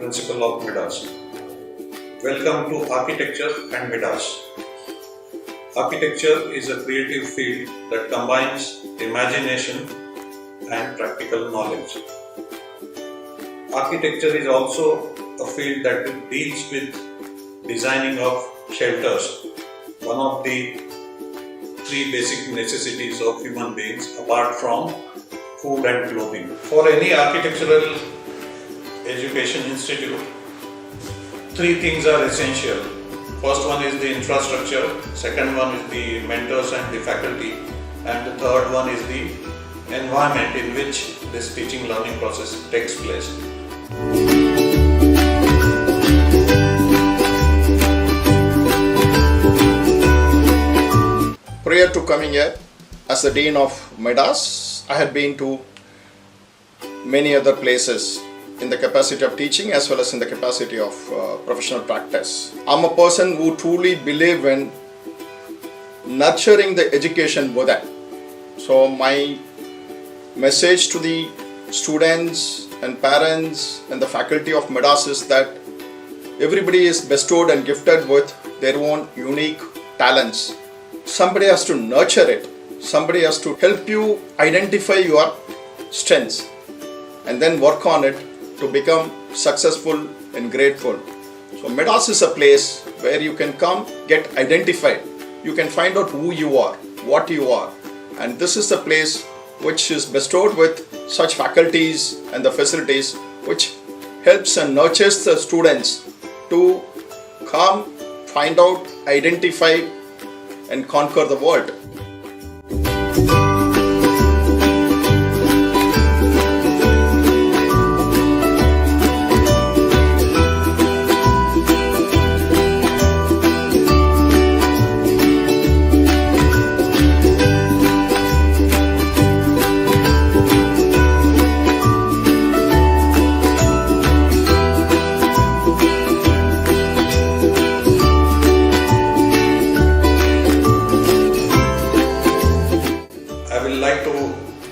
principle of MIDAS. Welcome to Architecture and MIDAS. Architecture is a creative field that combines imagination and practical knowledge. Architecture is also a field that deals with designing of shelters, one of the three basic necessities of human beings apart from food and clothing. For any architectural education institute, three things are essential. First one is the infrastructure, second one is the mentors and the faculty, and the third one is the environment in which this teaching learning process takes place. Prior to coming here as the Dean of MIDAS, I had been to many other places in the capacity of teaching as well as in the capacity of professional practice. I'm a person who truly believes in nurturing the education within. So my message to the students and parents and the faculty of MIDAS is that everybody is bestowed and gifted with their own unique talents. Somebody has to nurture it. Somebody has to help you identify your strengths and then work on it to become successful and grateful. So MIDAS is a place where you can come, get identified. You can find out who you are, what you are. And this is a place which is bestowed with such faculties and the facilities which helps and nurtures the students to come, find out, identify and conquer the world.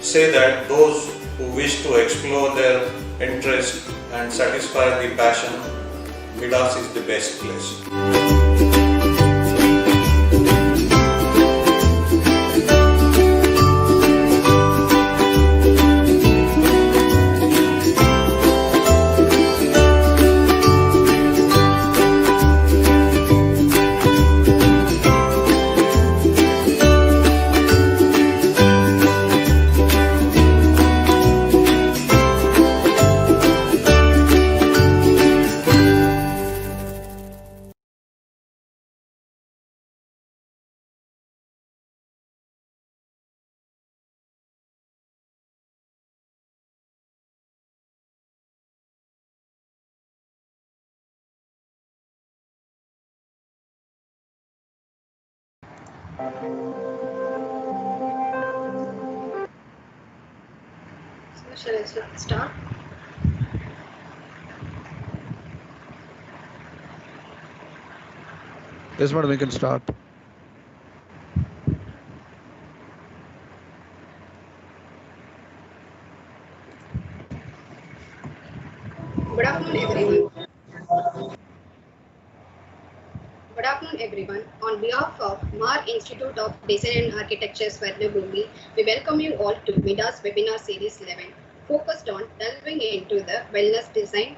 Say that those who wish to explore their interest and satisfy the passion, MIDAS is the best place. So shall I start? Yes, madam, we can start. Good afternoon, everyone. Good afternoon, everyone. On behalf of MAR Institute of Design and Architecture, Swarnabhumi, we welcome you all to MIDAS-Webinar Series 11, focused on delving into the wellness design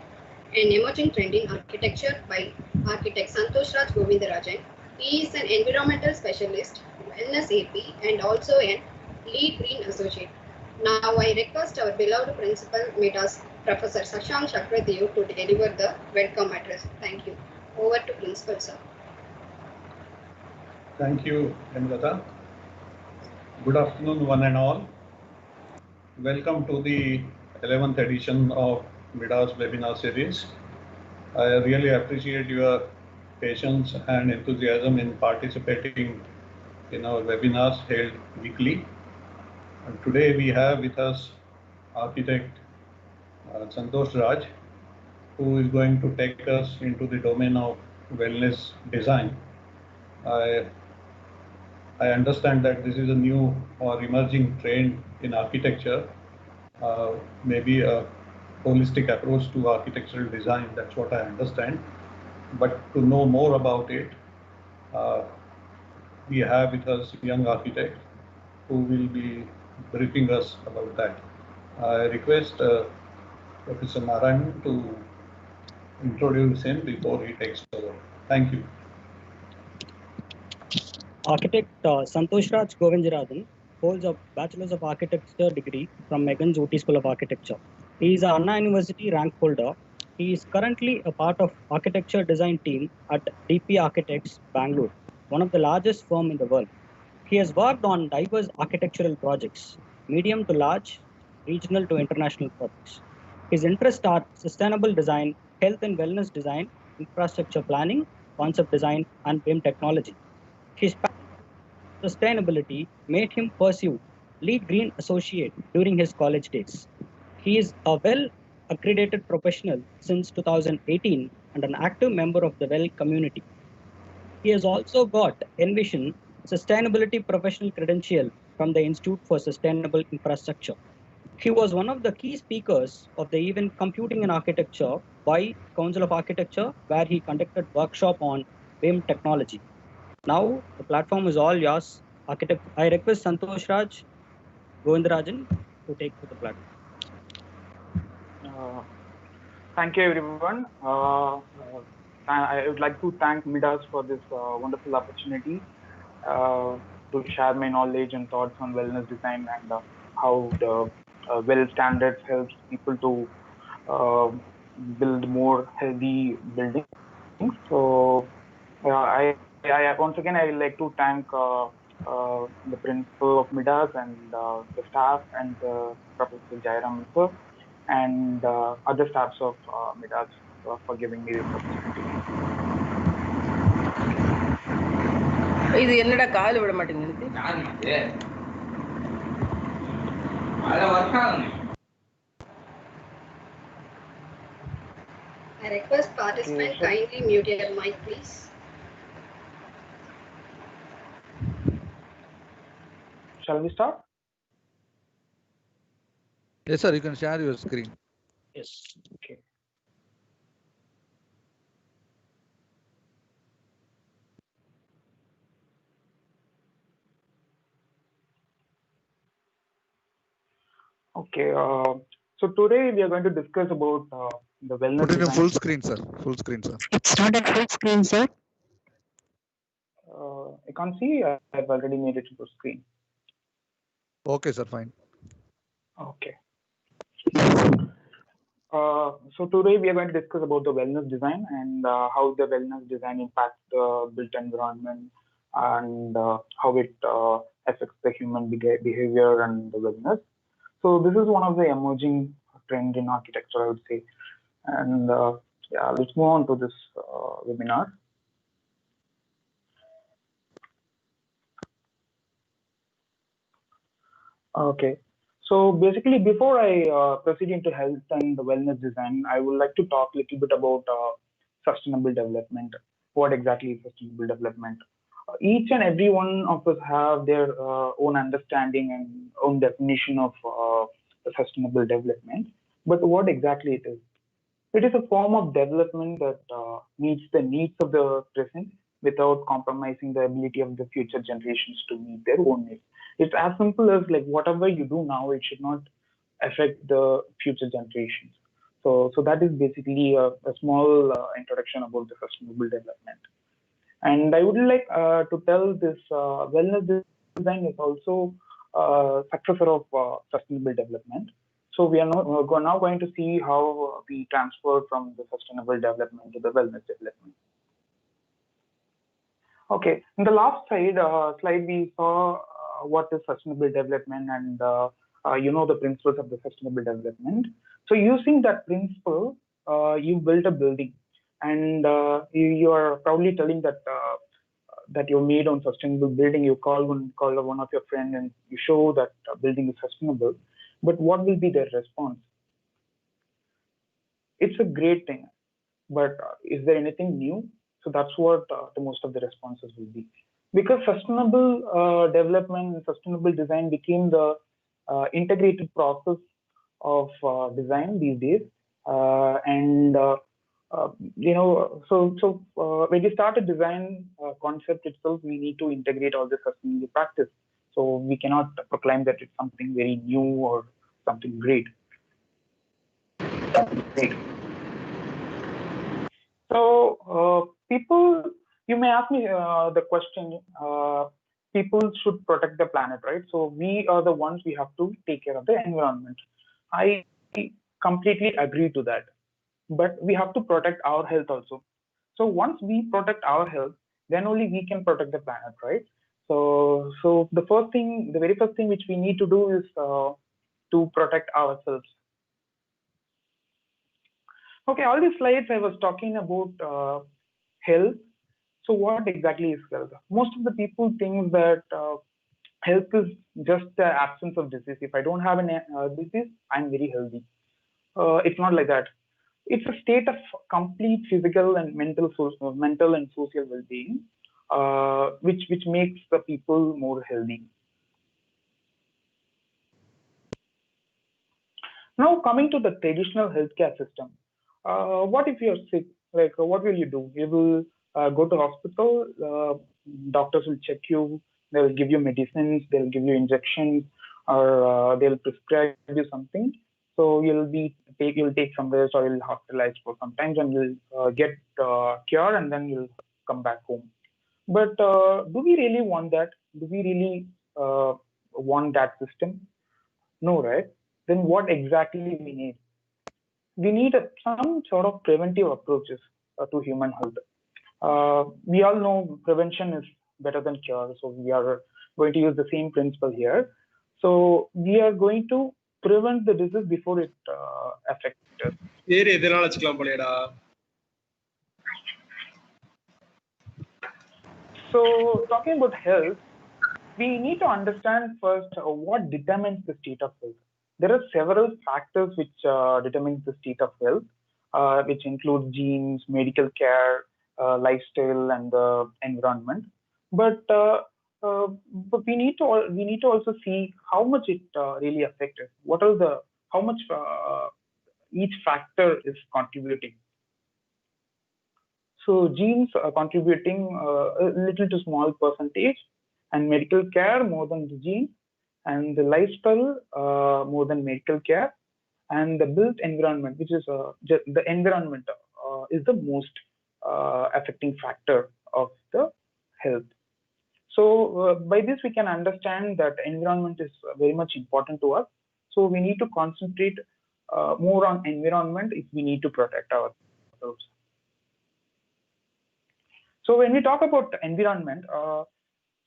and emerging trend in architecture by architect Sandoshraj Govindarajan. He is an environmental specialist, wellness AP, and also a lead green associate. Now I request our beloved principal MIDAS, Professor Shashank Chakradev, to deliver the welcome address. Thank you. Over to principal, sir. Thank you, Hemlata. Good afternoon, one and all. Welcome to the 11th edition of MIDAS Webinar Series. I really appreciate your patience and enthusiasm in participating in our webinars held weekly. And today we have with us architect Sandoshraj, who is going to take us into the domain of wellness design. I understand that this is a new or emerging trend in architecture. Maybe a holistic approach to architectural design. That's what I understand. But to know more about it, we have with us a young architect who will be briefing us about that. I request Professor Narayan to introduce him before he takes over. Thank you. Architect Sandoshraj Govindarajan holds a Bachelor's of Architecture degree from Megan's OT School of Architecture. He is an Anna University rank holder. He is currently a part of architecture design team at DP Architects, Bangalore, one of the largest firm in the world. He has worked on diverse architectural projects, medium to large, regional to international projects. His interests are sustainable design, health and wellness design, infrastructure planning, concept design, and BIM technology. His sustainability made him pursue Lead Green Associate during his college days. He is a well-accredited professional since 2018 and an active member of the WELL community. He has also got Envision Sustainability Professional Credential from the Institute for Sustainable Infrastructure. He was one of the key speakers of the event Computing in Architecture by Council of Architecture, where he conducted workshop on BIM technology. Now the platform is all yours. Architect, I request Sandoshraj Govindarajan to take to the platform. Thank you, everyone. I would like to thank MIDAS for this wonderful opportunity to share my knowledge and thoughts on wellness design and how the well standards helps people to build more healthy buildings. So once again, I would like to thank the principal of MIDAS and the staff and Professor Jairam sir and other staffs of MIDAS for giving me this opportunity. இது என்னடா கால் விட மாட்டேங்குது. I request participant kindly mute your mic, please. Shall we start? Yes, sir. You can share your screen. Yes. Okay. Okay. So today we are going to discuss about the wellness. Put it in full screen, sir. Full screen, sir. It's not in full screen, sir. I can't see. I've already made it full screen. Okay, sir. Fine. Okay. So today we are going to discuss about the wellness design and how the wellness design impacts the built environment and how it affects the human behavior and the wellness. So this is one of the emerging trend in architecture, I would say. And yeah, let's move on to this webinar. Okay. So basically, before I proceed into health and wellness design, I would like to talk a little bit about sustainable development. What exactly is sustainable development? Each and every one of us have their own understanding and own definition of sustainable development. But what exactly it is? It is a form of development that meets the needs of the present without compromising the ability of the future generations to meet their own needs. It's as simple as like whatever you do now, it should not affect the future generations. So that is basically a small introduction about the sustainable development. And I would like to tell this wellness design is also a successor of sustainable development. So we are now going to see how we transfer from the sustainable development to the wellness development. Okay, in the last slide we saw what is sustainable development and the principles of the sustainable development. So using that principle, you build a building, and you are proudly telling that that you made on sustainable building. You call one of your friends and you show that building is sustainable. But what will be their response? It's a great thing, but is there anything new? So that's what the most of the responses will be. Because sustainable development and sustainable design became the integrated process of design these days. When you start a design concept itself, we need to integrate all the sustainability practice. So we cannot proclaim that it's something very new or something great. So you may ask me the question, people should protect the planet, right? So we are the ones, we have to take care of the environment. I completely agree to that, but we have to protect our health also. So once we protect our health, then only we can protect the planet, right? So the very first thing which we need to do is to protect ourselves. Okay, all these slides I was talking about health. So what exactly is health? Most of the people think that health is just the absence of disease. If I don't have a disease, I'm very healthy. It's not like that. It's a state of complete physical and mental and social well-being, which makes the people more healthy. Now coming to the traditional healthcare system, what if you're sick? Like, what will you do? You will go to hospital. Doctors will check you. They will give you medicines. They'll give you injections, or they'll prescribe you something. So you'll take some rest, or you'll hospitalized for some time, and you'll get cured, and then you'll come back home. But do we really want that? Do we really want that system? No, right? Then what exactly we need? We need some sort of preventive approaches to human health. We all know prevention is better than cure, so we are going to use the same principle here. So we are going to prevent the disease before it affects us. So talking about health, we need to understand first what determines the state of health. There are several factors which determine the state of health, which include genes, medical care, lifestyle, and the environment. But we need to also see how much it really affected. How much each factor is contributing. So genes are contributing a little to small percentage, and medical care more than the gene, and the lifestyle more than medical care, and the built environment, which is just the environment, is the most affecting factor of the health. So by this we can understand that environment is very much important to us. So we need to concentrate more on environment if we need to protect ourselves. So when we talk about environment,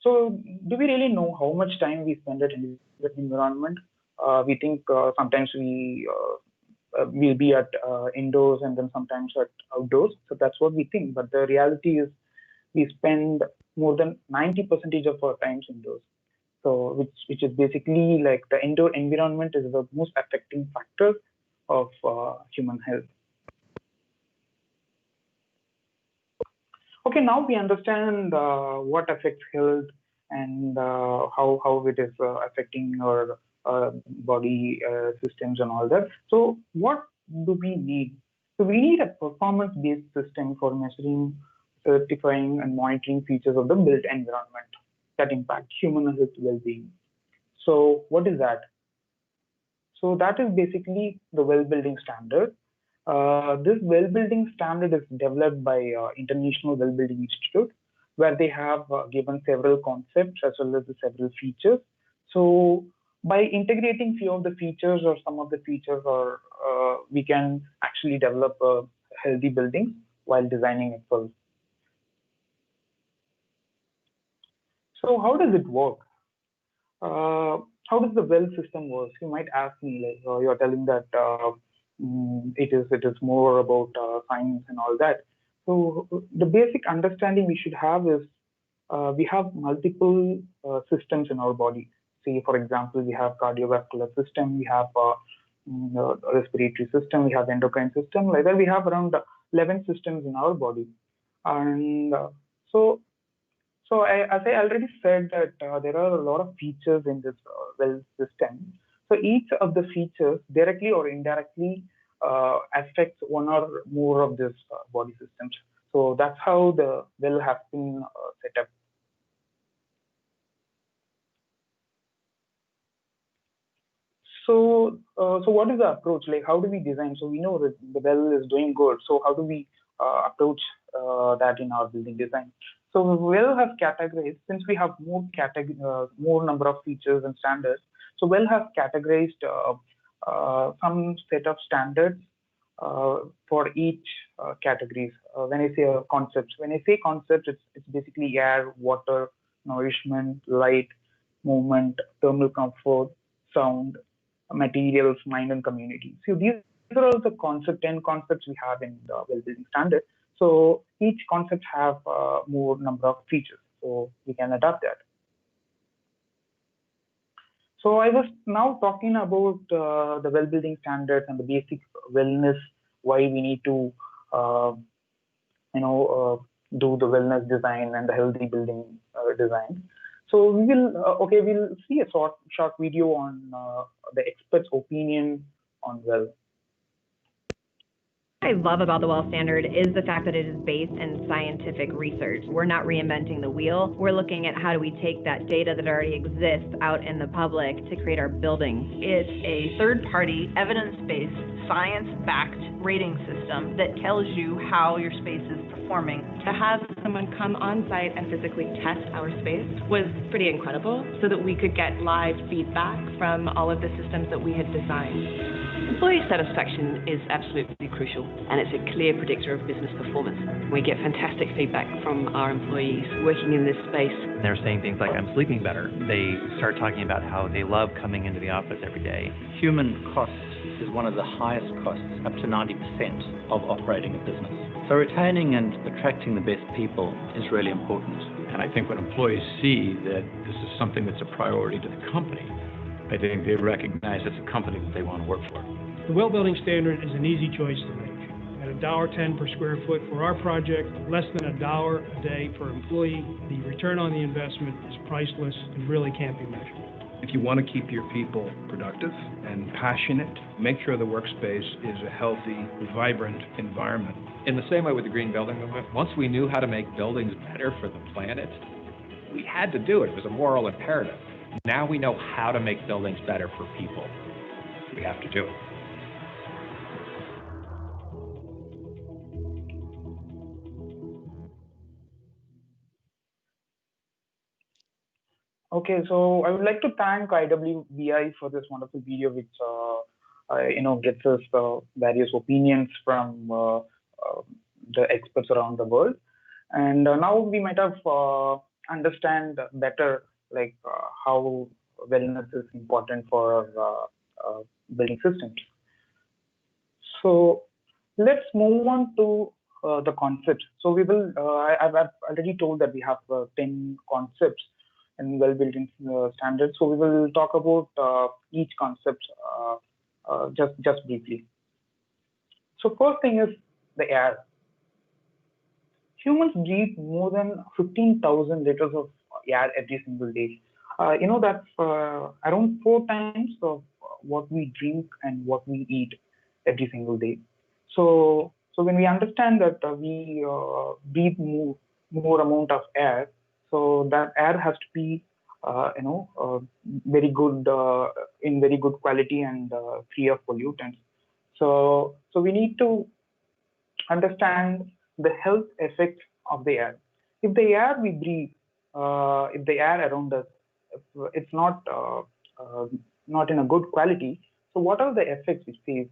so do we really know how much time we spend in the environment? We think sometimes we'll be at indoors and then sometimes at outdoors. So that's what we think. But the reality is we spend more than 90% of our times indoors. So which is basically like the indoor environment is the most affecting factor of human health. Okay, now we understand what affects health and how it is affecting our body systems and all that. So what do we need? So we need a performance-based system for measuring, certifying, and monitoring features of the built environment that impact human health well-being. So what is that? So that is basically the well-building standard. This well-building standard is developed by International Well-Building Institute, where they have given several concepts as well as the several features. So by integrating few of the features or some of the features, or we can actually develop a healthy building while designing it first. So how does it work? How does the well system work? You might ask me, like you're telling that it is more about science and all that. So the basic understanding we should have is we have multiple systems in our body. Say, for example, we have cardiovascular system, we have respiratory system, we have endocrine system. Like that, we have around 11 systems in our body, and so as I already said that there are a lot of features in this well system. So each of the features directly or indirectly affects one or more of these body systems. So that's how the well has been set up. So what is the approach? Like, how do we design? So we know that the well is doing good. So how do we approach that in our building design? So well have categorized, since we have more number of features and standards. So well have categorized some set of standards for each categories. When I say concepts, it's basically air, water, nourishment, light, movement, thermal comfort, sound, materials, mind, and community. So these are all the 10 concepts we have in the well building standard. So each concept have more number of features, so we can adapt that. So I was now talking about the well building standards and the basic wellness, why we need to do the wellness design and the healthy building design. So we will we'll see a short video on the expert's opinion on well. What I love about the WELL standard is the fact that it is based in scientific research. We're not reinventing the wheel. We're looking at how do we take that data that already exists out in the public to create our buildings. It's a third-party, evidence-based, science-backed rating system that tells you how your space is performing. To have someone come on site and physically test our space was pretty incredible, so that we could get live feedback from all of the systems that we had designed. Employee satisfaction is absolutely crucial, and it's a clear predictor of business performance. We get fantastic feedback from our employees working in this space. They're saying things like, I'm sleeping better. They start talking about how they love coming into the office every day. Human cost is one of the highest costs, up to 90% of operating a business. So retaining and attracting the best people is really important. And I think when employees see that this is something that's a priority to the company, I think they recognize it's a company that they want to work for. The well building standard is an easy choice to make. At $1.10 per square foot for our project, less than $1 a day per employee, the return on the investment is priceless and really can't be measured. If you want to keep your people productive and passionate, make sure the workspace is a healthy, vibrant environment. In the same way with the green building movement, once we knew how to make buildings better for the planet, we had to do it. It was a moral imperative. Now we know how to make buildings better for people. We have to do it. Okay, so I would like to thank IWBI for this wonderful video, which gets us various opinions from the experts around the world, and now we might have understand better how wellness is important for building systems. So let's move on to the concepts. So we will. I've already told that we have 10 concepts in well building standards. So we will talk about each concept just briefly. So first thing is the air. Humans breathe more than 15,000 liters of air every single day. That's around 4 times of what we drink and what we eat every single day. So when we understand that we breathe more amount of air, so that air has to be very good in very good quality and free of pollutants. So we need to understand the health effects of the air. If the air we breathe, if the air around us, it's not in a good quality, so what are the effects we face?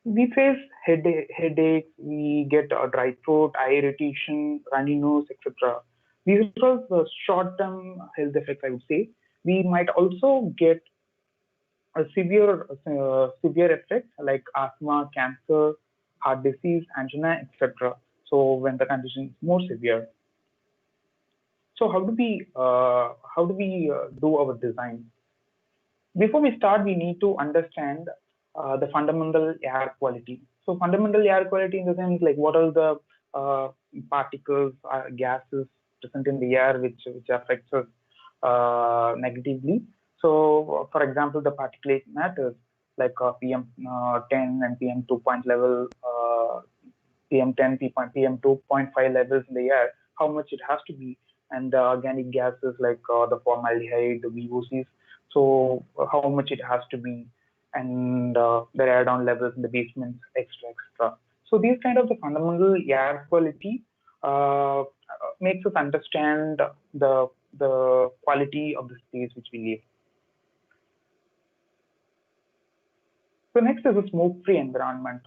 We face headaches, we get a dry throat, eye irritation, runny nose, etc. These are the short-term health effects, I would say. We might also get a severe effects like asthma, cancer, heart disease, angina, etc. So when the condition is more severe. So how do we do our design? Before we start, we need to understand the fundamental air quality. So fundamental air quality in the sense like what are the particles, gases present in the air which affects us negatively. So, for example, the particulate matters like PM10 and PM2 level, PM10, PM2.5 levels in the air, how much it has to be, and the organic gases like the formaldehyde, the VOCs, so how much it has to be, and the radon levels in the basements, extra. So these kind of the fundamental air quality makes us understand the quality of the space which we live. So next is a smoke-free environment.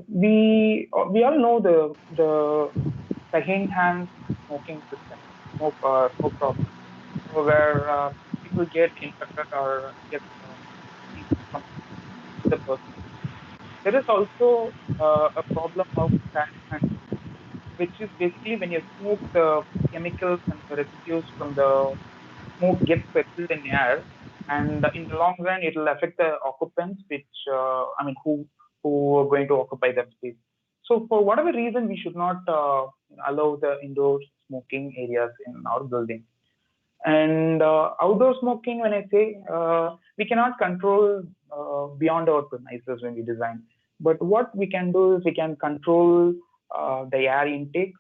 We all know the second-hand smoking system, smoke problem, where people get infected or get from the person. There is also a problem of that, which is basically when you smoke, the chemicals and the residues from the smoke gets settled in air, and in the long run, it will affect the occupants, which who are going to occupy that space. So for whatever reason, we should not allow the indoor smoking areas in our building. And outdoor smoking, when I say, we cannot control beyond our premises when we design. But what we can do is we can control the air intake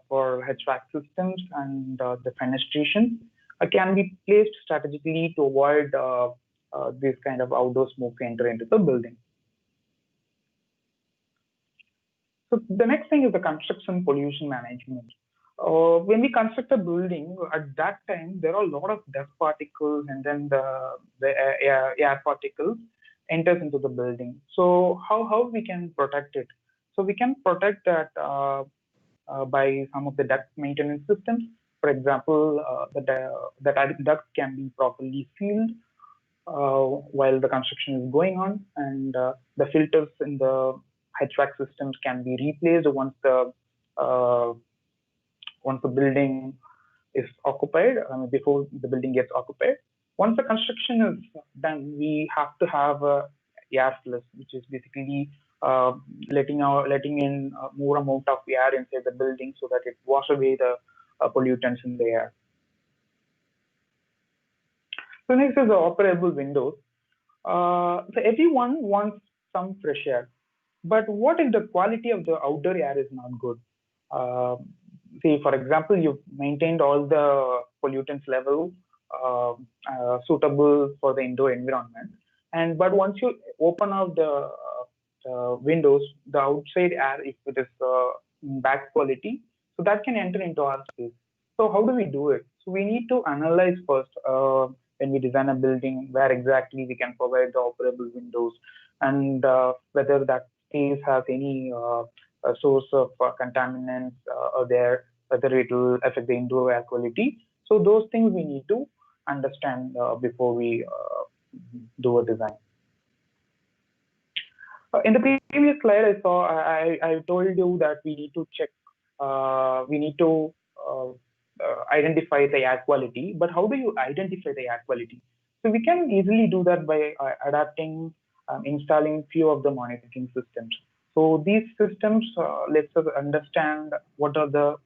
for HVAC systems, and the fenestration can be placed strategically to avoid this kind of outdoor smoke to enter into the building. So the next thing is the construction pollution management. When we construct a building, at that time there are a lot of dust particles, and then the air particles enters into the building. So how we can protect it? So we can protect that by some of the duct maintenance systems. For example, the ducts can be properly sealed while the construction is going on, and the filters in the HVAC systems can be replaced once the building is occupied, before the building gets occupied. Once the construction is done, we have to have a air flush, which is basically letting in more amount of air inside the building so that it washes away the pollutants in the air. So next is the operable windows. So everyone wants some fresh air, but what if the quality of the outdoor air is not good? Say, for example, you've maintained all the pollutants level suitable for the indoor environment, but once you open out the windows, the outside air, if it is bad quality, so that can enter into our space. So how do we do it? So we need to analyze first when we design a building where exactly we can provide the operable windows, and whether that space has any source of contaminants or there, whether it will affect the indoor air quality. So those things we need to understand before we do a design. In the previous slide, I told you that we need to check, we need to identify the air quality. But how do you identify the air quality? So we can easily do that by adapting, installing few of the monitoring systems. So these systems lets us understand what are the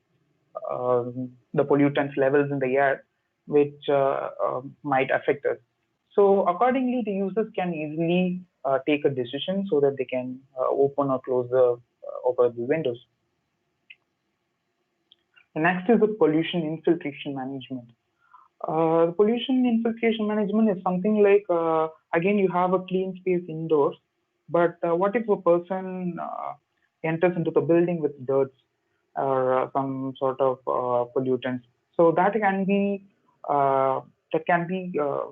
pollutants levels in the air which might affect us. So accordingly, the users can easily take a decision so that they can open or close the operable windows. The next is the pollution infiltration management. The pollution infiltration management is something like, again, you have a clean space indoors, but what if a person enters into the building with dirt or some sort of pollutants? So that can be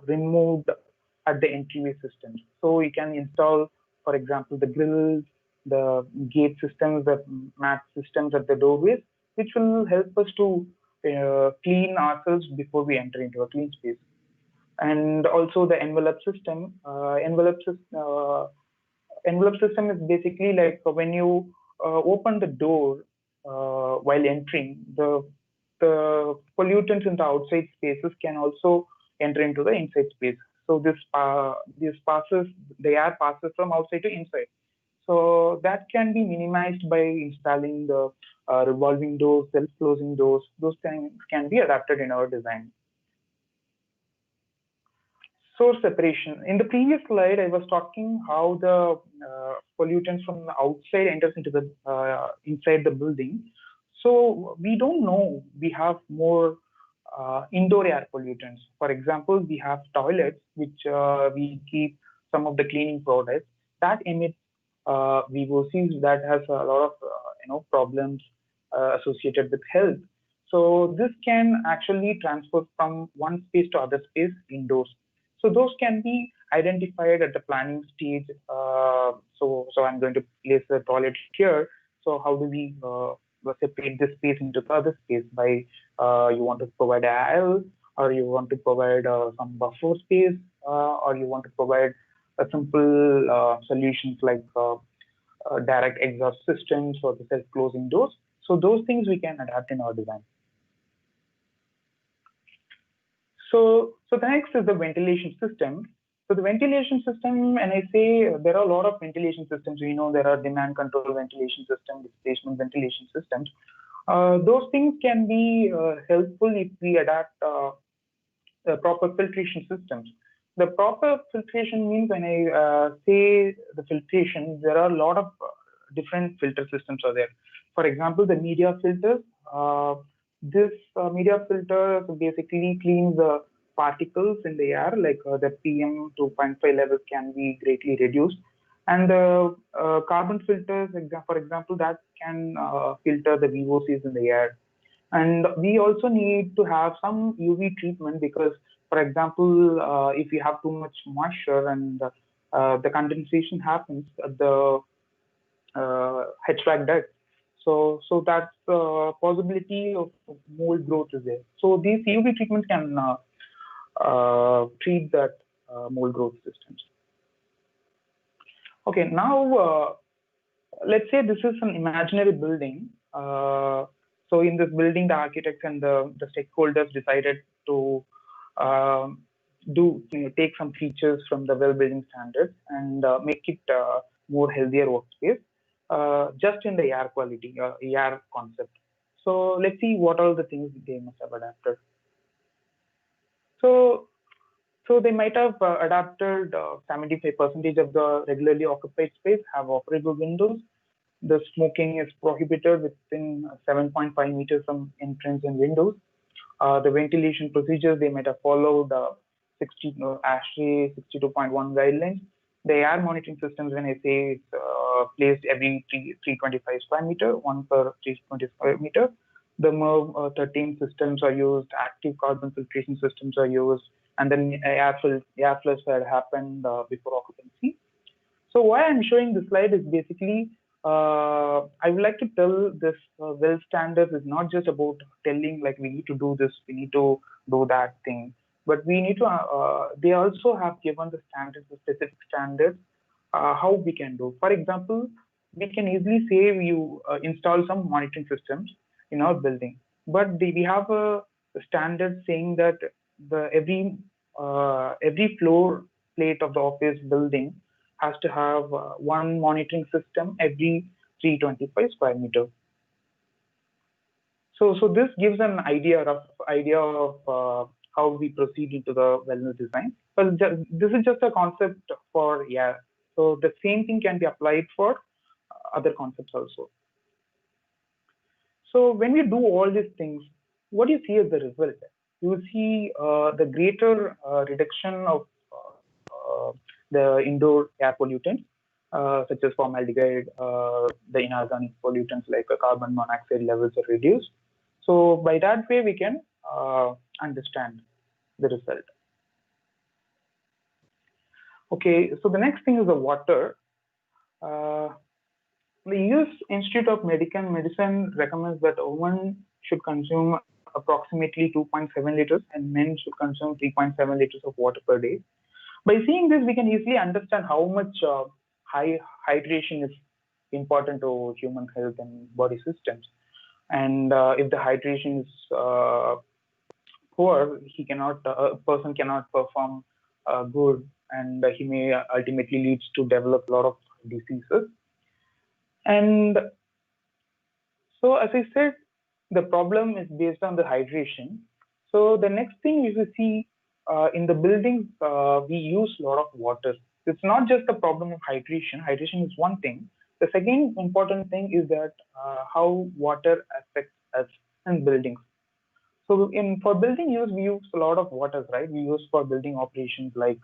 removed at the entryway systems. So you can install, for example, the grills, the gate systems, the mat systems at the doorways, which will help us to clean ourselves before we enter into a clean space. And also the envelope system. Envelope system is basically like when you open the door while entering, the pollutants in the outside spaces can also enter into the inside space. So the air passes from outside to inside. So that can be minimized by installing the revolving doors, self-closing doors. Those things can be adapted in our design. source separation. In the previous slide, I was talking how the pollutants from the outside enters into the inside the building. So we don't know. We have more indoor air pollutants. For example, we have toilets, which we keep some of the cleaning products that emit VOCs that has a lot of problems associated with health. So this can actually transfer from one space to other space indoors. So those can be identified at the planning stage. So I'm going to place the toilet here. So how do we separate this space into the other space by you want to provide aisle, or you want to provide some buffer space, or you want to provide a simple solutions like direct exhaust systems or the self-closing doors. So those things we can adapt in our design. So the next is the ventilation system. So the ventilation system, and I say there are a lot of ventilation systems. We know there are demand control ventilation systems, displacement ventilation systems. Those things can be helpful if we adapt proper filtration systems. The proper filtration means when I say the filtration, there are a lot of different filter systems are there. For example, the media filters. This media filter basically cleans the particles in the air, like the PM 2.5 levels can be greatly reduced. And the carbon filters, for example, that can filter the VOCs in the air. And we also need to have some UV treatment because, for example, if you have too much moisture and the condensation happens at the HVAC duct, so that's the possibility of mold growth is there. So these UV treatments can treat that mold growth systems. Okay, now let's say this is an imaginary building. So in this building, the architects and the stakeholders decided to take some features from the well building standards and make it more healthier workspace, just in the air quality, air concept. So let's see what are the things they must have adapted. So they might have adapted 75% of the regularly occupied space have operable windows. The smoking is prohibited within 7.5 meters from entrance and windows. The ventilation procedures, they might have followed ASHRAE 62.1 guidelines. The air monitoring systems, when I say it's placed every 325 square meter, one per 325 meter. The MERV 13 systems are used, active carbon filtration systems are used, and then air flush had happened before occupancy. So why I'm showing this slide is basically, I would like to tell this well standards is not just about telling like we need to do this, we need to do that thing, but we need to, they also have given the standards, the specific standards, how we can do. For example, we can easily say you install some monitoring systems in our building, but we have a standard saying that every floor plate of the office building has to have one monitoring system every 325 square meter. So this gives an idea of how we proceed into the wellness design. But this is just a concept for So the same thing can be applied for other concepts also. So when we do all these things, what do you see as the result? You will see the greater reduction of the indoor air pollutants, such as formaldehyde, the inorganic pollutants like carbon monoxide levels are reduced. So by that way, we can understand the result. Okay, so the next thing is the water. The US Institute of Medicine recommends that women should consume approximately 2.7 liters and men should consume 3.7 liters of water per day. By seeing this, we can easily understand how much high hydration is important to human health and body systems. And if the hydration is poor, a person cannot perform good, and he may ultimately leads to develop a lot of diseases. And so, as I said, the problem is based on the hydration. So the next thing is to see in the buildings, we use a lot of water. It's not just the problem of hydration. Hydration is one thing. The second important thing is that how water affects us in buildings. So for building use, we use a lot of waters, right? We use for building operations like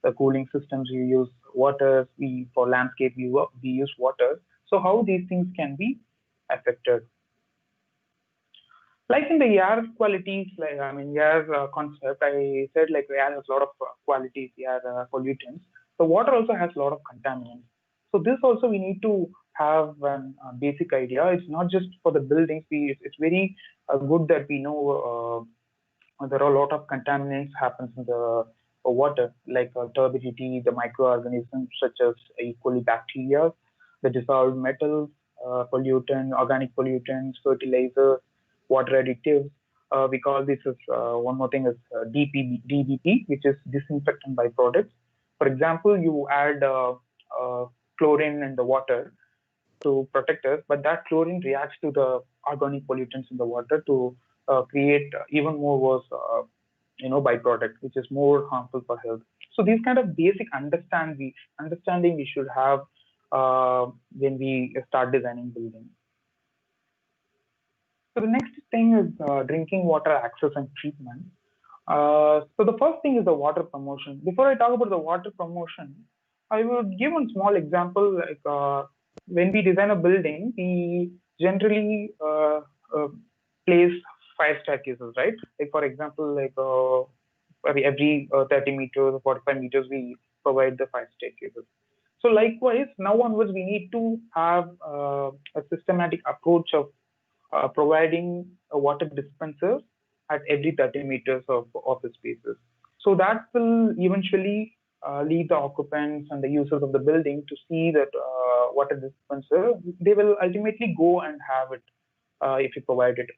the cooling systems, we use waters. For landscape, we use water. So how these things can be affected? Like in the air qualities, air concept, I said like air has a lot of qualities, air pollutants. The water also has a lot of contaminants. So this also we need to have a basic idea. It's not just for the buildings. It's very good that we know there are a lot of contaminants happens in the water, like turbidity, the microorganisms such as E. coli bacteria, the dissolved metals, pollutant, organic pollutants, fertilizers, water additives. We call this as one more thing is DBP, which is disinfectant byproducts. For example, you add chlorine in the water to protect us, but that chlorine reacts to the organic pollutants in the water to create even more worse, byproduct, which is more harmful for health. So these kind of basic understanding we should have when we start designing buildings. So the next thing is drinking water access and treatment. So the first thing is the water promotion. Before I talk about the water promotion, I would give one small example. Like when we design a building, we generally place 5 staircases, right? Like for example, like every 30 meters or 45 meters, we provide the 5 staircases. So likewise, now onwards, we need to have a systematic approach of providing a water dispenser at every 30 meters of office spaces. So that will eventually lead the occupants and the users of the building to see that water dispenser. They will ultimately go and have it if you provide it.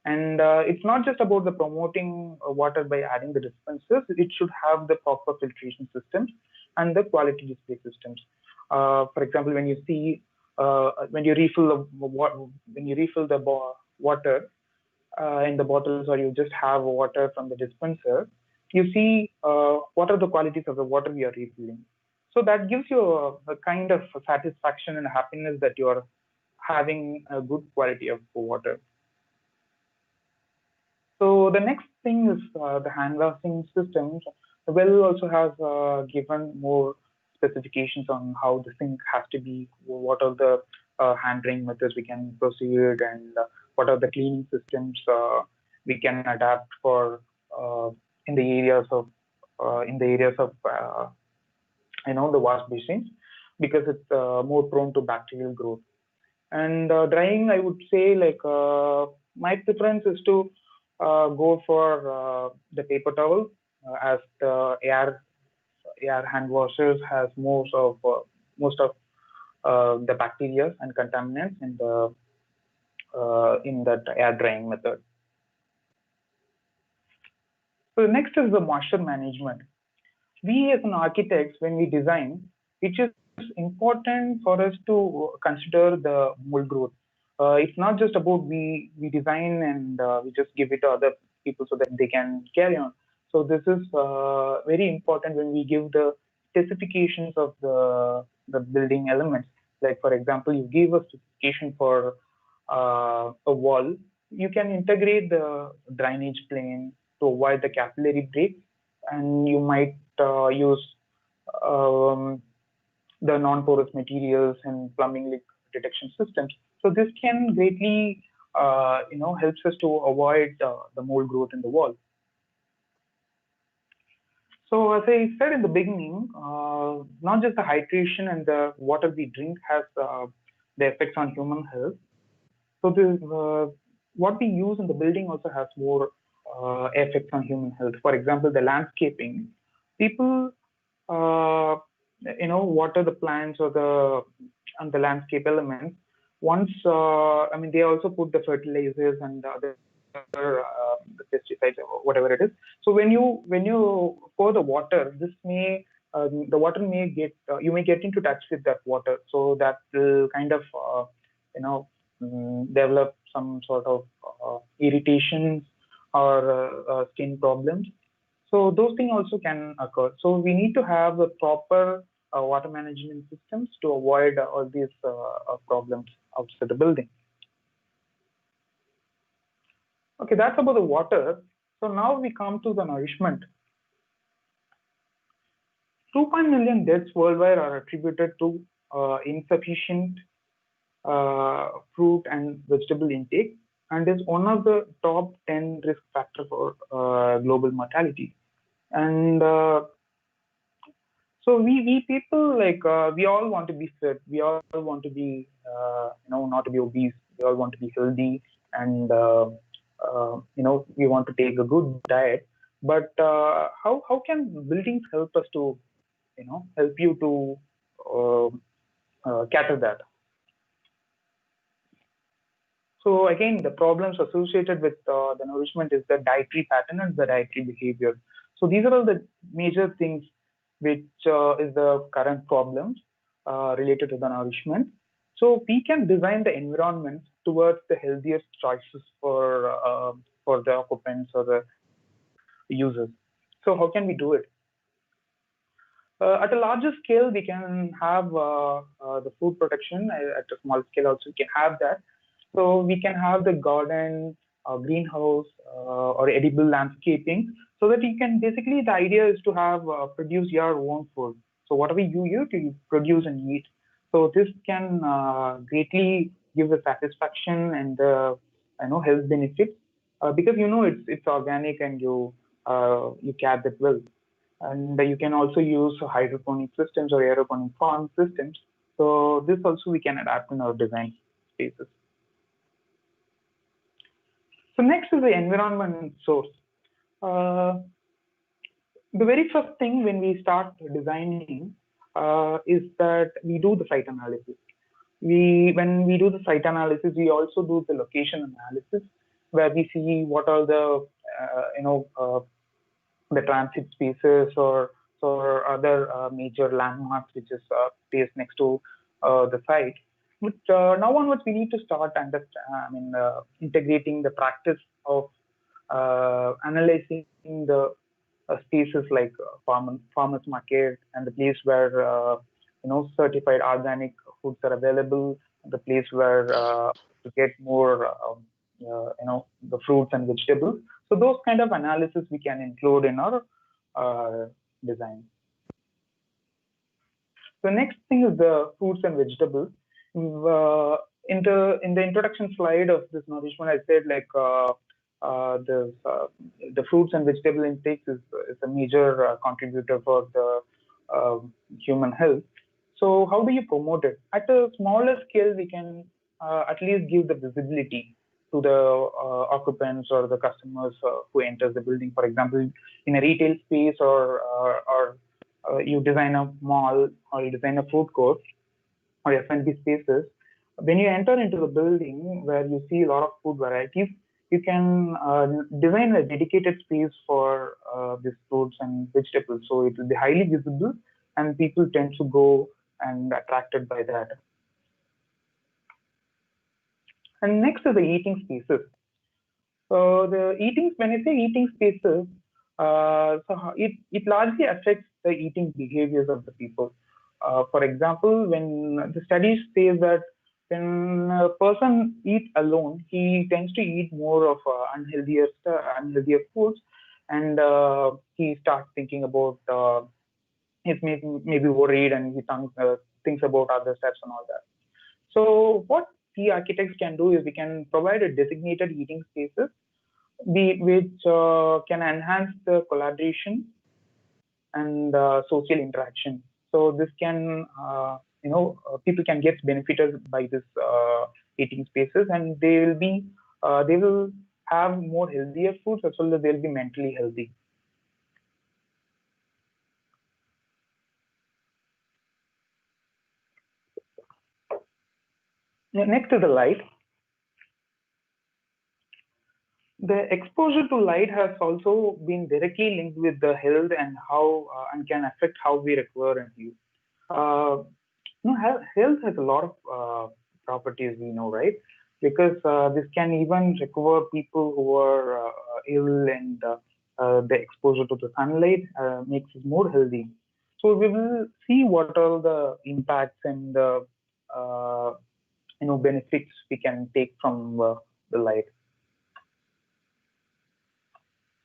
And it's not just about the promoting water by adding the dispensers. It should have the proper filtration systems and the quality display systems. For example, when you see when you refill the water in the bottles, or you just have water from the dispenser, you see what are the qualities of the water we are refilling. So that gives you a kind of satisfaction and happiness that you are having a good quality of water. So the next thing is the hand washing systems. The well also has given more specifications on how the sink has to be, what are the hand drying methods we can proceed, and what are the cleaning systems we can adapt for in the areas of the wash basins, because it's more prone to bacterial growth. And drying, I would say, like my preference is to go for the paper towel, as the air hand washers has most of the bacteria and contaminants in that air drying method. So next is the moisture management. We as an architects, when we design, it is important for us to consider the mold growth. It's not just about we design and we just give it to other people so that they can carry on. So this is very important when we give the specifications of the building elements. Like for example, you give a specification for a wall, you can integrate the drainage plane to avoid the capillary break, and you might use the non-porous materials and plumbing leak detection systems. So this can greatly, helps us to avoid the mold growth in the wall. So as I said in the beginning, not just the hydration and the water we drink has the effects on human health. So this, what we use in the building also has more effects on human health. For example, the landscaping. People, water the plants or the landscape elements. Once, they also put the fertilizers and the other the pesticides or whatever it is. So when you pour the water, this may the water may get you may get into touch with that water, so that will kind of develop some sort of irritation or skin problems. So those things also can occur. So we need to have a proper water management systems to avoid all these problems outside the building. Okay, that's about the water. So now we come to the nourishment. 2.1 million deaths worldwide are attributed to insufficient fruit and vegetable intake, and is one of the top 10 risk factors for global mortality. And so we people, like, we all want to be fit, we all want to be not to be obese, we all want to be healthy, and we want to take a good diet. But how can buildings help us to help you to cater that? So again, the problems associated with the nourishment is the dietary pattern and the dietary behavior. So these are all the major things which is the current problems related to the nourishment. So we can design the environment towards the healthiest choices for the occupants or the users. So how can we do it? At a larger scale, we can have the food protection. At a small scale also, we can have that. So we can have the garden, greenhouse, or edible landscaping, so that you can basically, the idea is to have produce your own food. So whatever you eat, you produce and eat. So this can greatly give the satisfaction and the health benefits because it's organic and you care that well. And you can also use hydroponic systems or aeroponic farm systems. So this also we can adapt in our design spaces. So next is the environment source. The very first thing when we start designing is that we do the site analysis. When we do the site analysis, we also do the location analysis, where we see what are the the transit spaces or other major landmarks which is placed next to the site. But now onwards, we need to start integrating the practice of analyzing the spaces like farmers market and the place where certified organic foods are available, the place where to get more the fruits and vegetables. So those kind of analysis we can include in our design. The next thing is the fruits and vegetables. In the introduction slide of this nourishment, I said like the fruits and vegetable intake is a major contributor for the human health. So how do you promote it? At a smaller scale, we can at least give the visibility to the occupants or the customers who enters the building. For example, in a retail space or you design a mall or you design a food court or F&B spaces, when you enter into the building where you see a lot of food varieties, you can design a dedicated space for these fruits and vegetables. So it will be highly visible and people tend to go and attracted by that. And next is the eating spaces. So when I say eating spaces, so it largely affects the eating behaviors of the people. For example, when the studies say that when a person eats alone, he tends to eat more of unhealthier foods, and he starts thinking about he's maybe worried and he thinks about other steps and all that. So what we architects can do is we can provide a designated eating spaces which can enhance the collaboration and social interaction. So this can, people can get benefited by this eating spaces, and they will have more healthier foods as well as they'll be mentally healthy. Next is the light. The exposure to light has also been directly linked with the health and how and can affect how we recover and use. Health has a lot of properties, we know, right? Because this can even recover people who are ill and the exposure to the sunlight makes us more healthy. So we will see what are the impacts and the benefits we can take from the light.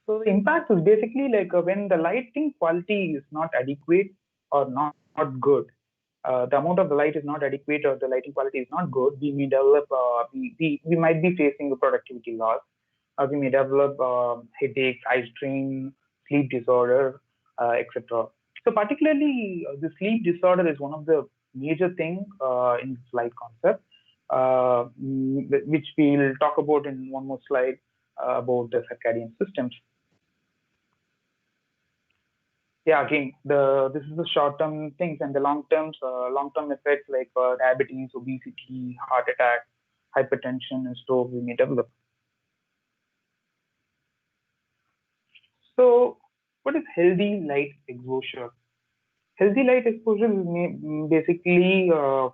So the impact is basically like when the lighting quality is not adequate or not good, the amount of the light is not adequate or the lighting quality is not good, we may develop, we might be facing a productivity loss. We may develop headache, eye strain, sleep disorder, etc. So particularly the sleep disorder is one of the major thing in this light concept, which we'll talk about in one more slide about the circadian systems. Yeah, again, this is the short-term things, and the long-term effects like diabetes, obesity, heart attack, hypertension, and stroke we may develop. So, what is healthy light exposure? Healthy light exposure is basically the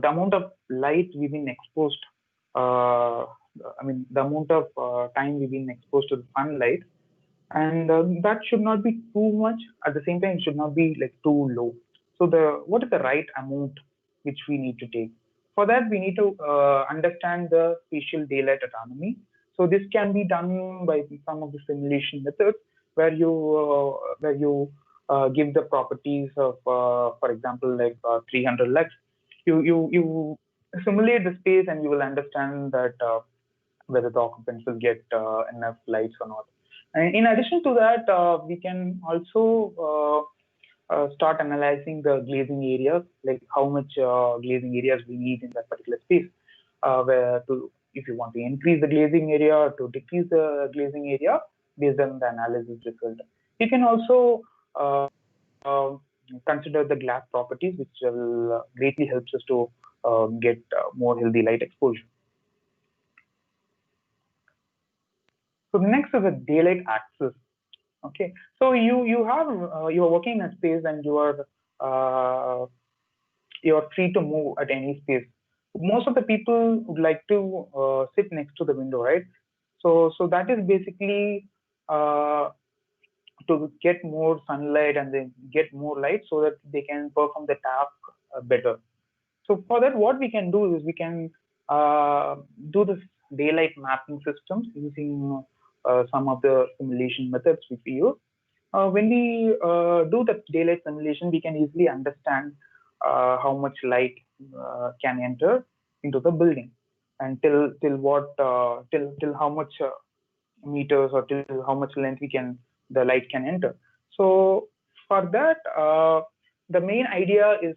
amount of light we've been exposed. The amount of time we've been exposed to the sunlight. And that should not be too much. At the same time, it should not be like too low. So what is the right amount which we need to take? For that, we need to understand the spatial daylight autonomy. So this can be done by some of the simulation methods where you give the properties of, for example, like 300 lux. You simulate the space and you will understand that whether the occupants will get enough lights or not. And in addition to that, we can also start analyzing the glazing areas, like how much glazing areas we need in that particular space. If you want to increase the glazing area or to decrease the glazing area based on the analysis result. You can also consider the glass properties, which will greatly helps us to get more healthy light exposure. So the next is a daylight axis. Okay, so you are working in a space and you are free to move at any space. Most of the people would like to sit next to the window, right? So that is basically to get more sunlight and then get more light so that they can perform the task better. So for that, what we can do is we can do this daylight mapping systems using some of the simulation methods which we use. When we do the daylight simulation, we can easily understand how much light can enter into the building and till how much meters or till how much length the light can enter. So for that, the main idea is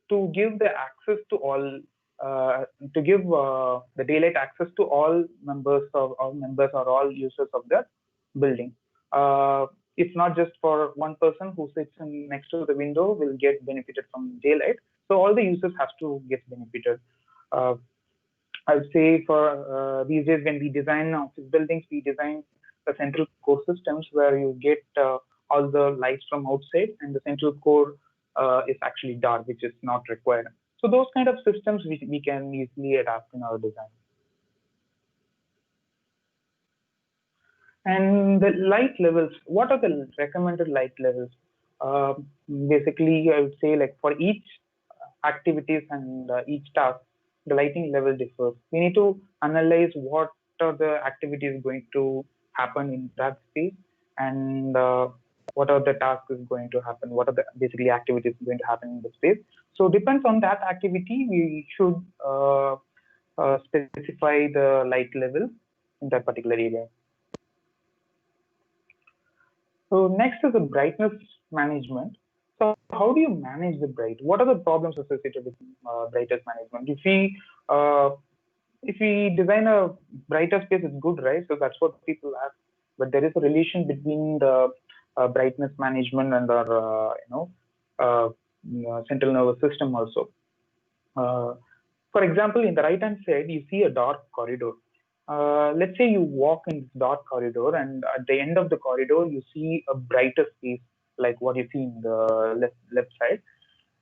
to give the access to all, to give the daylight access to all members or all users of the building. It's not just for one person who sits next to the window will get benefited from daylight. So all the users have to get benefited. I would say for these days when we design office buildings, we design the central core systems where you get all the lights from outside and the central core is actually dark, which is not required. So those kind of systems we can easily adapt in our design. And the light levels, what are the recommended light levels? Basically, I would say like for each activities and each task, the lighting level differs. We need to analyze what are the activities going to happen in that space and what are the tasks is going to happen, what are the basically activities going to happen in the space. So depends on that activity, we should specify the light level in that particular area. So next is the brightness management. So how do you manage the bright? What are the problems associated with brightness management? If we design a brighter space, it's good, right? So that's what people ask. But there is a relation between the brightness management and our central nervous system also. For example, in the right-hand side, you see a dark corridor. Let's say you walk in this dark corridor, and at the end of the corridor, you see a brighter space, like what you see in the left side.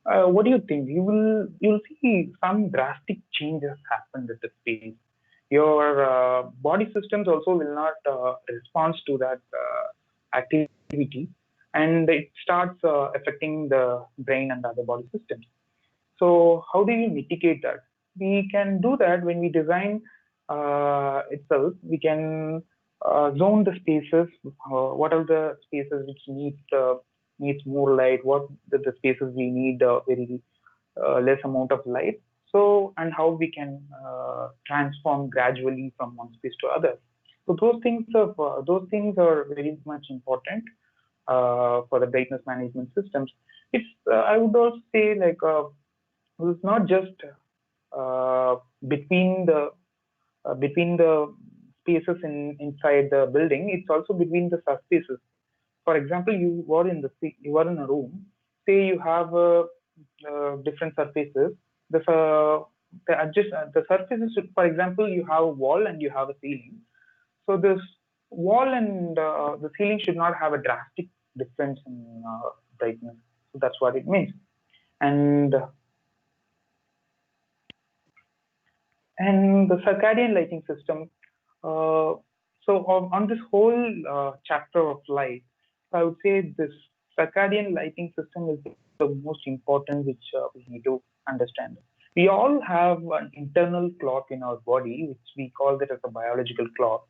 What do you think? You'll see some drastic changes happen with the space. your body systems also will not respond to that activity, and it starts affecting the brain and other body systems. So how do you mitigate that? We can do that when we design itself. We can zone the spaces. What are the spaces which needs more light? What the spaces we need very less amount of light? So, and how we can transform gradually from one space to other. So those things are very much important for the brightness management systems. It's I would also say like it's not just between the spaces inside the building. It's also between the surfaces. For example, you are in a room. Say you have different surfaces. The surfaces. For example, you have a wall and you have a ceiling. So this wall and the ceiling should not have a drastic difference in brightness. So that's what it means. And the circadian lighting system. So on this whole chapter of light, I would say this circadian lighting system is the most important, which we need to understand. We all have an internal clock in our body, which we call that as a biological clock.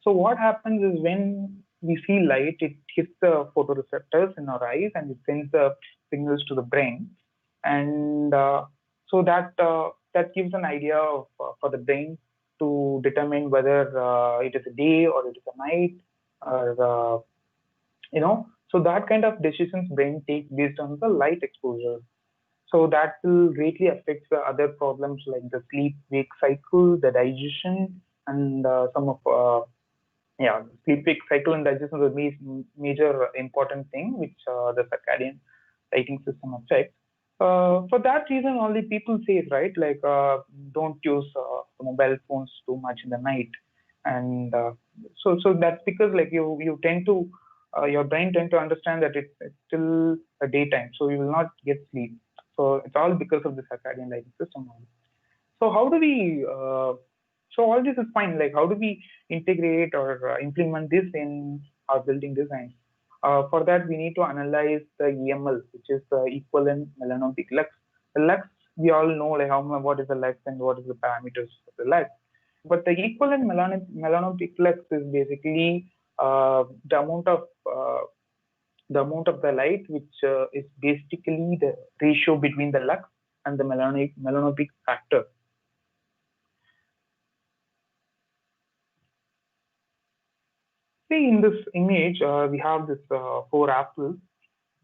So what happens is when we see light, it hits the photoreceptors in our eyes and it sends the signals to the brain, and so that gives an idea of, for the brain to determine whether it is a day or it is a night, or so that kind of decisions brain takes based on the light exposure. So that will greatly affect the other problems like the sleep-wake cycle, the digestion, and some of sleep-wake cycle and digestion is a major important thing which the circadian lighting system affects. For that reason, only people say, right, like don't use mobile phones too much in the night, and so that's because like you tend to your brain tend to understand that it's still a daytime, so you will not get sleep. So it's all because of the circadian lighting system. So how do we? So all this is fine. Like how do we integrate or implement this in our building design? For that, we need to analyze the EML, which is the equivalent melanopic lux. The lux, we all know like what is the lux and what is the parameters of the lux. But the equivalent melanopic lux is basically the amount of the light, which is basically the ratio between the lux and the melanopic factor. See in this image, we have this 4 apples.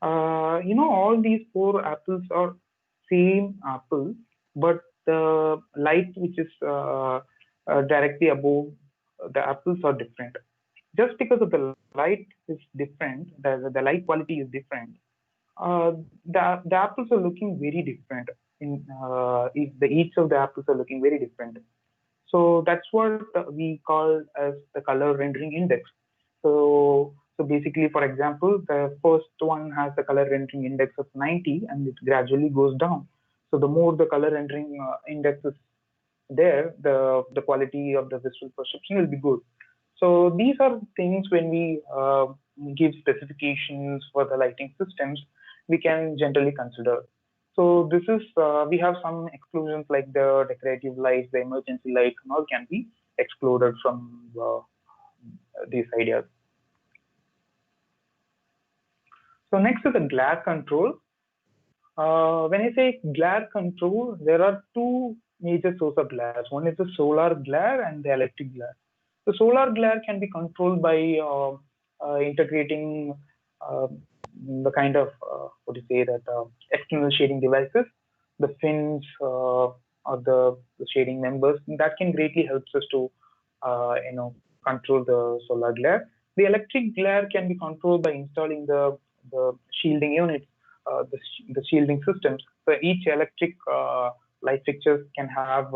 All these 4 apples are same apple, but the light which is directly above the apples are different. Just because of the light is different, the light quality is different, the apples are looking very different. Each of the apples are looking very different. So that's what we call as the color rendering index. So basically, for example, the first one has the color rendering index of 90 and it gradually goes down. So the more the color rendering index is there, the quality of the visual perception will be good. So these are things when we give specifications for the lighting systems, we can generally consider. So this is, we have some exclusions like the decorative lights, the emergency lights, and all can be excluded from these ideas. So next is the glare control. When I say glare control, there are 2 major sources of glare. One is the solar glare and the electric glare. The solar glare can be controlled by integrating the kind of external shading devices, the fins or the shading members. That can greatly help us to control the solar glare. The electric glare can be controlled by installing the shielding units, the shielding systems. So each electric light fixtures can have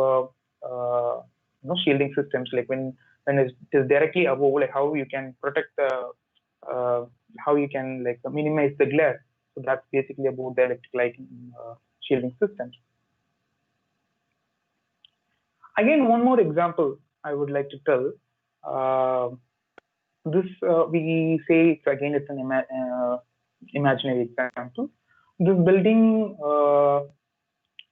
shielding systems. Like when it is directly above, like how you can protect how you can like minimize the glare. So that's basically about the electric lighting shielding systems. Again, one more example. I would like to tell. This we say it's again it's an imaginary example. This building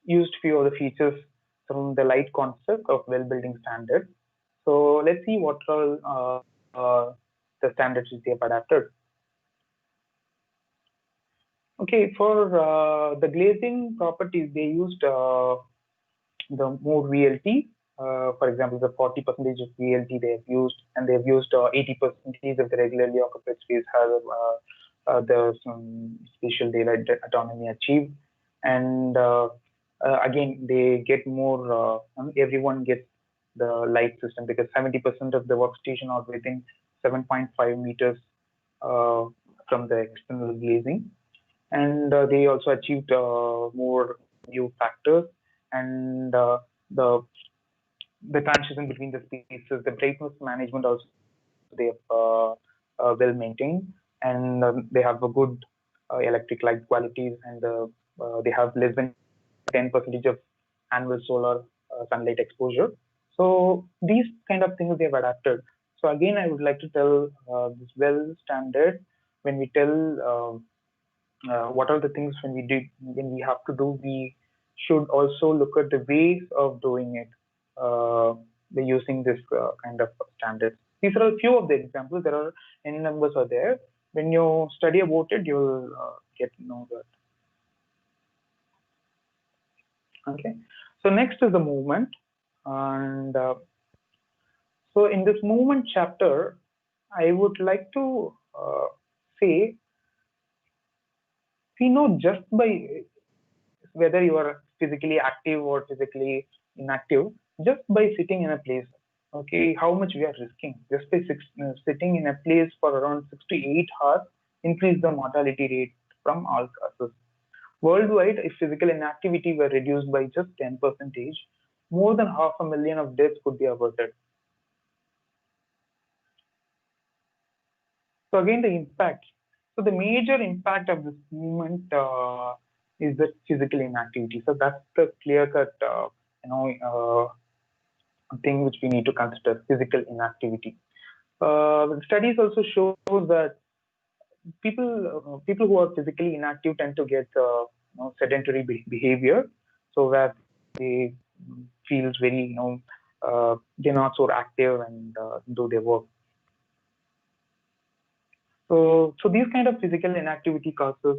used few of the features from the light concept of well building standard. So let's see what all the standards they have adapted. Okay, for the glazing properties, they used the more VLT. For example, the 40% of VLT they have used, and they have used 80% of the regularly occupied space have the spatial daylight autonomy achieved. And again, they get more, everyone gets the light system because 70% of the workstation are within 7.5 meters from the external glazing. And they also achieved more view factors and the transition between the spaces, the brightness management also they have well maintained, and they have a good electric light qualities, and they have less than 10% of annual solar sunlight exposure. So these kind of things they have adapted. So again, I would like to tell this well standard when we tell what are the things when we have to do, we should also look at the ways of doing it by using this kind of standards. These are a few of the examples. There are n numbers are there. When you study about it, you'll get to know that. Okay. So next is the movement, and so in this movement chapter, I would like to say we know just by whether you are physically active or physically inactive, just by sitting in a place, okay, how much we are risking. Just by sitting in a place for around 6 to 8 hours, increase the mortality rate from all causes. Worldwide, if physical inactivity were reduced by just 10%, more than 500,000 of deaths could be averted. So again, the impact. So the major impact of this movement is the physical inactivity. So that's the clear-cut, thing which we need to consider: physical inactivity. Studies also show that people who are physically inactive tend to get sedentary behavior. So that they feels very they're not so active and do their work. So these kind of physical inactivity causes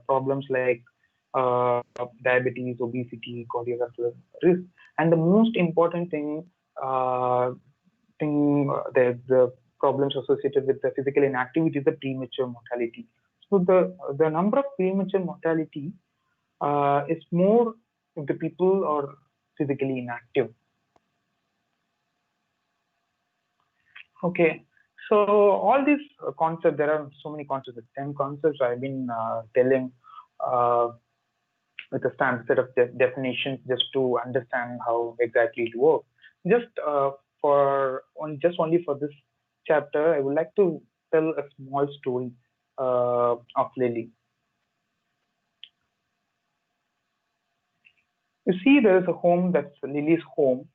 problems like diabetes, obesity, cardiovascular risk, and the most important thing, the problems associated with the physical inactivity is the premature mortality. So the number of premature mortality is more if the people are physically inactive. Okay. So all these concepts, there are so many concepts, 10 concepts I've been telling with a standard set of definitions just to understand how exactly it works. Just only for this chapter, I would like to tell a small story of Lily. You see, there is a home that's Lily's home,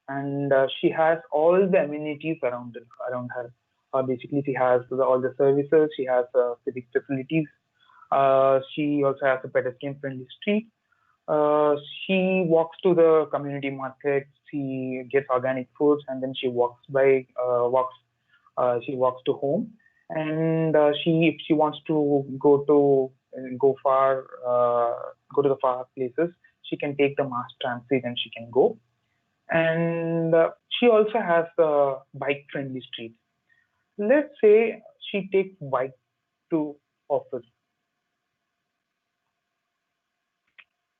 and she has all the amenities around her. Basically, she has all the services. She has civic facilities. She also has a pedestrian-friendly street. She walks to the community market. She gets organic foods, and then she walks to home. And if she wants to go to the far places, she can take the mass transit and she can go. And she also has bike-friendly streets. Let's say she takes bike to office.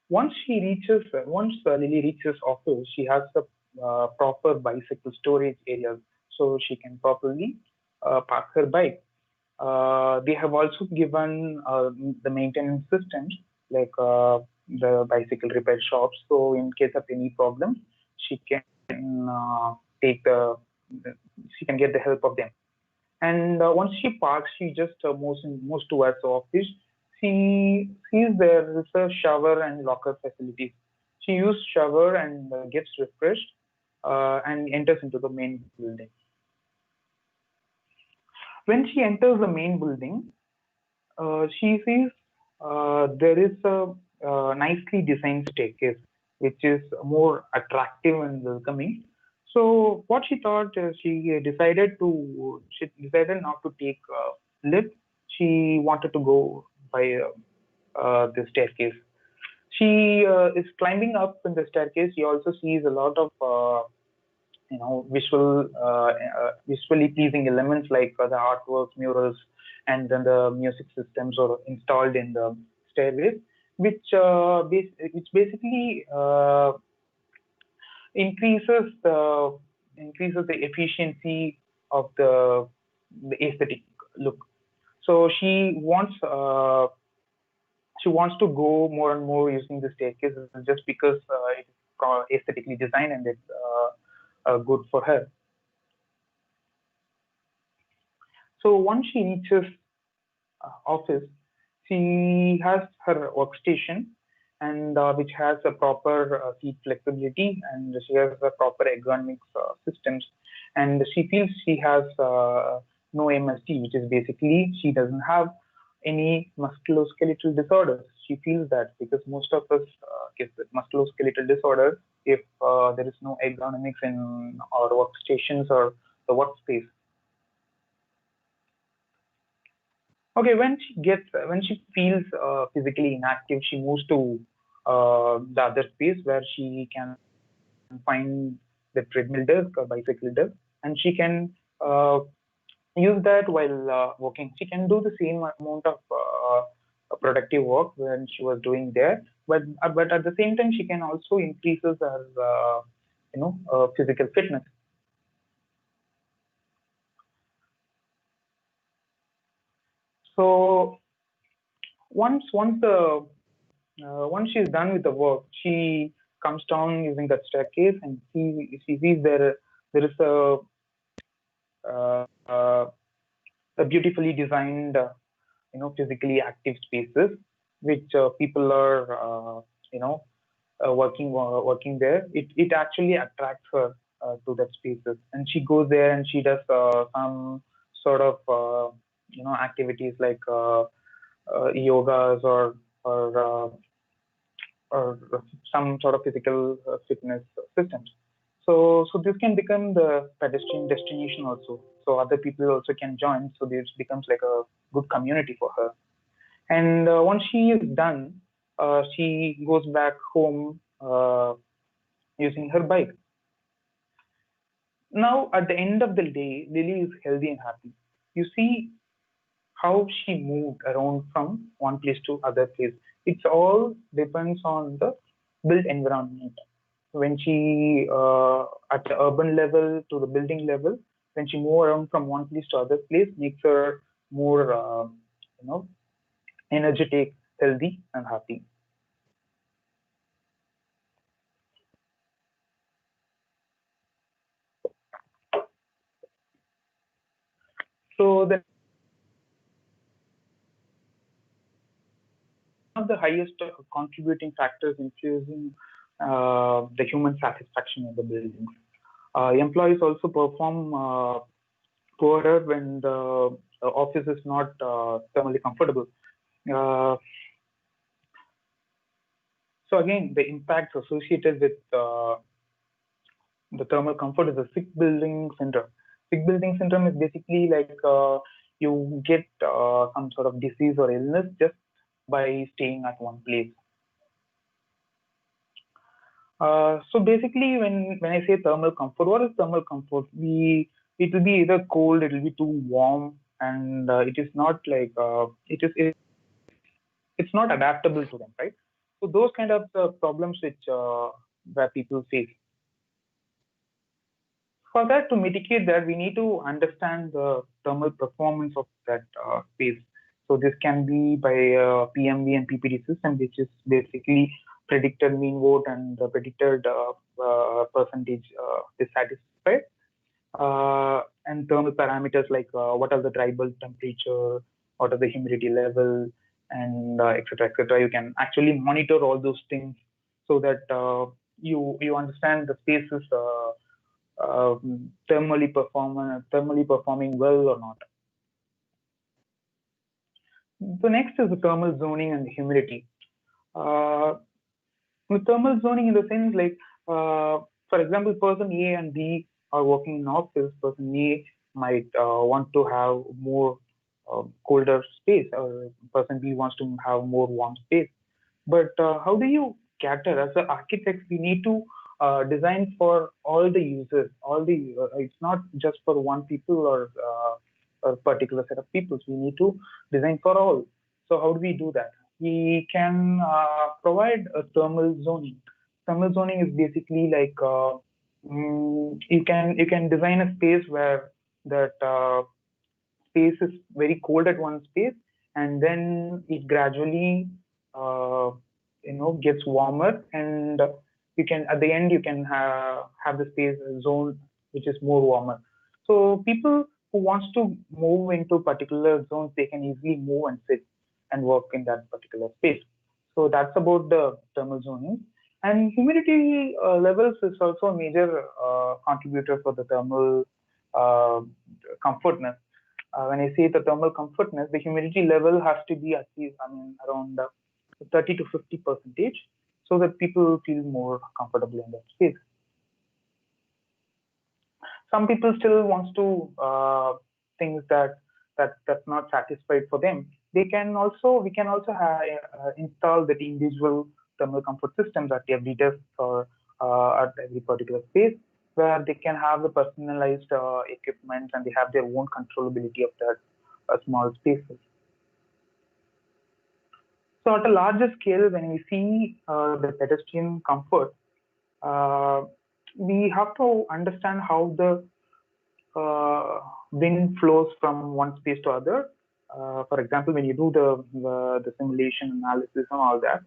Once Lily reaches office, she has a proper bicycle storage area, so she can properly park her bike. They have also given the maintenance systems like the bicycle repair shops. So in case of any problem, she can get the help of them. And once she parks, she just moves towards the office. She sees there is a shower and locker facilities. She uses shower and gets refreshed. and enters into the main building. When she enters the main building, she sees there is a nicely designed staircase, which is more attractive and welcoming. So what she thought, she decided not to take a lift. She wanted to go by the staircase. She is climbing up in the staircase. She also sees a lot of visually pleasing elements like the artworks, murals, and then the music systems are installed in the stairways, which basically increases the efficiency of the aesthetic look. So she wants to go more and more using the staircase just because it's aesthetically designed and it's good for her. So once she reaches office, she has her workstation, and which has a proper seat flexibility, and she has a proper ergonomics systems, and she feels she has no MSD, which is basically she doesn't have any musculoskeletal disorders. She feels that because most of us get musculoskeletal disorders if there is no ergonomics in our workstations or the workspace. Okay, when she feels physically inactive, she moves to the other space where she can find the treadmill desk or bicycle desk, and she can use that while working. She can do the same amount of productive work when she was doing there, but at the same time she can also increases her physical fitness. So once she's done with the work, she comes down using that staircase, and she sees there is a beautifully designed physically active spaces which people are working there. It actually attracts her to that spaces, and she goes there and she does some sort of activities like yogas or some sort of physical fitness systems. So this can become the pedestrian destination also. So other people also can join. So this becomes like a good community for her. And once she is done, she goes back home using her bike. Now, at the end of the day, Lily is healthy and happy. You see how she moved around from one place to other place. It's all depends on the built environment. When she at the urban level to the building level, when she move around from one place to other place, makes her more energetic, healthy, and happy. So the one of the highest contributing factors influencing the human satisfaction in the buildings. Employees also perform poorer when the office is not thermally comfortable. So again, the impacts associated with the thermal comfort is a sick building syndrome. Sick building syndrome is basically like you get some sort of disease or illness just by staying at one place. So basically, when I say thermal comfort, what is thermal comfort? It will be either cold, it will be too warm, and it is not like it's not adaptable to them, right? So those kind of problems which where people face. For that, to mitigate that, we need to understand the thermal performance of that space. So this can be by PMV and PPD system, which is basically predicted mean vote and the predicted percentage dissatisfied, and thermal parameters like what are the dry bulb temperature, what are the humidity level, and etc. etc. You can actually monitor all those things so that you understand the space's thermally performing well or not. The next is the thermal zoning and the humidity. With thermal zoning in the sense like, for example, person A and B are working in office. Person A might want to have more colder space, or person B wants to have more warm space. But how do you cater? As an architect, we need to design for all the users. It's not just for one people or a particular set of people. We need to design for all. So how do we do that? We can provide a thermal zoning. Thermal zoning is basically like you can design a space where that space is very cold at one space, and then it gradually gets warmer, and you can at the end you can have the space zone which is more warmer. So people who wants to move into particular zones, they can easily move and sit and work in that particular space. So that's about the thermal zoning. And humidity levels is also a major contributor for the thermal comfortness. When I say the thermal comfortness, the humidity level has to be at least, around 30 to 50%, so that people feel more comfortable in that space. Some people still wants to things that's not satisfied for them. We can also install the individual thermal comfort systems at every desk or at every particular space, where they can have the personalized equipment and they have their own controllability of that small spaces. So at a larger scale, when we see the pedestrian comfort, we have to understand how the wind flows from one space to other. For example, when you do the simulation analysis and all that,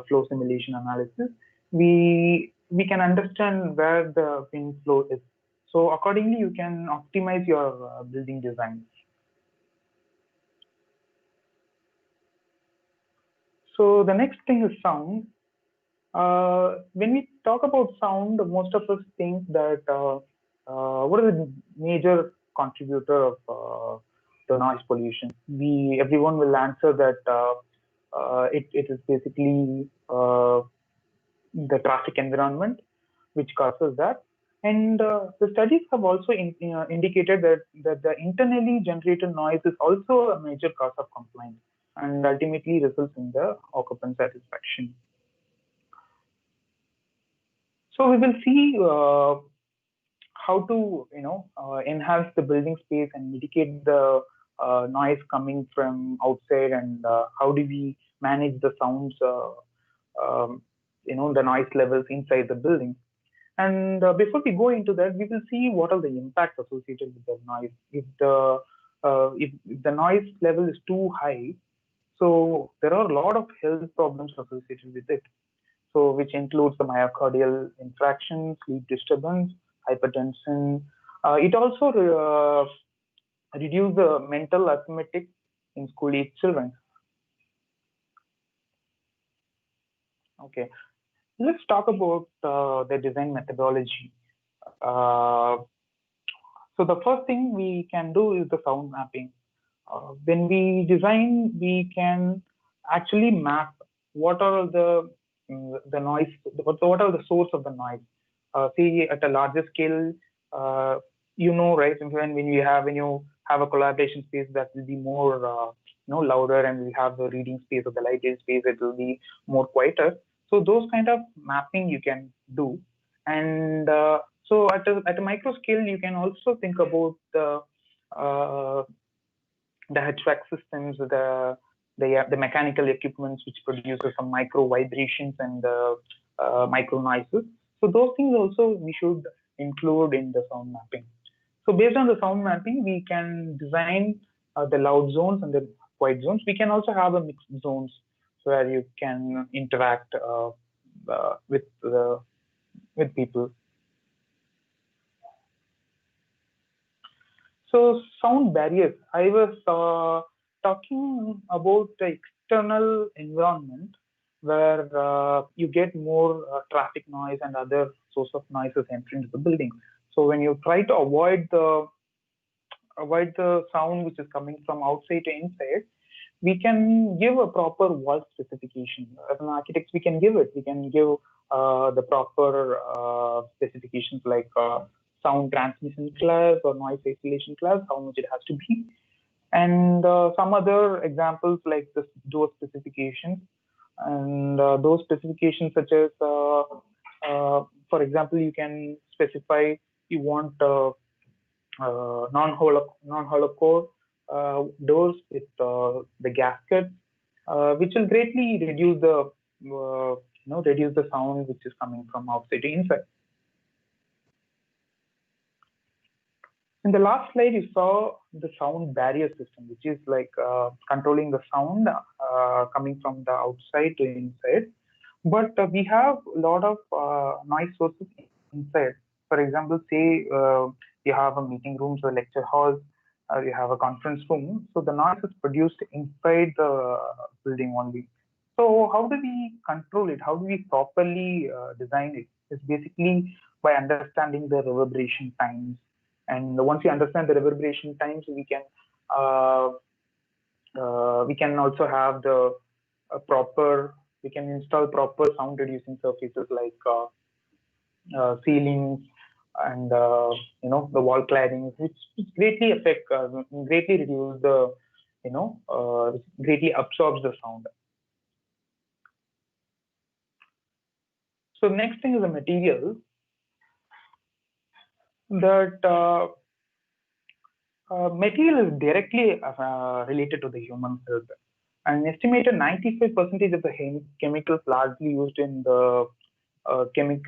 flow simulation analysis, we can understand where the wind flow is. So accordingly, you can optimize your building design. So the next thing is sound. When we talk about sound, most of us think that what is the major contributor of the noise pollution? Everyone will answer that it is basically the traffic environment which causes that. And the studies have also indicated that the internally generated noise is also a major cause of complaint and ultimately results in the occupant satisfaction. So we will see how to enhance the building space and mitigate the noise coming from outside, and how do we manage the sounds, the noise levels inside the building. And before we go into that, we will see what are the impacts associated with the noise. If the noise level is too high, so there are a lot of health problems associated with it. So which includes the myocardial infarction, sleep disturbance, hypertension. It also reduces the mental arithmetic in school-age children. Okay, let's talk about the design methodology. So the first thing we can do is the sound mapping. When we design, we can actually map what are the noise, what are the source of the noise. See, at a larger scale, right? When you have a collaboration space, that will be more louder, and we have the reading space or the lighting space, it will be more quieter. So those kind of mapping you can do, and so at a micro scale, you can also think about the HVAC systems, the mechanical equipments which produces some micro vibrations and micro noises. So those things also we should include in the sound mapping. So based on the sound mapping, we can design the loud zones and the quiet zones. We can also have a mixed zones where you can interact with people. So sound barriers. I was talking about the external environment where you get more traffic noise and other source of noises entering the building. So when you try to avoid the sound which is coming from outside to inside, we can give a proper wall specification. As an architect, we can give it. We can give the proper specifications like sound transmission class or noise isolation class, how much it has to be, and some other examples like those specifications. And those specifications such as, for example, you can specify you want non-hollow core doors with the gasket, which will greatly reduce the reduce the sound which is coming from outside to inside. In the last slide, you saw the sound barrier system, which is like controlling the sound coming from the outside to inside. But we have a lot of noise sources inside. For example, say you have a meeting rooms or lecture halls, you have a conference room. So the noise is produced inside the building only. So how do we control it? How do we properly design it? It's basically by understanding the reverberation times. And once we understand the reverberation times, we can also have the we can install proper sound reducing surfaces like ceilings and the wall claddings, which greatly greatly reduce the greatly absorbs the sound. So next thing is the material that material is directly related to the human health. An estimated 95% of the chemicals largely used in the largely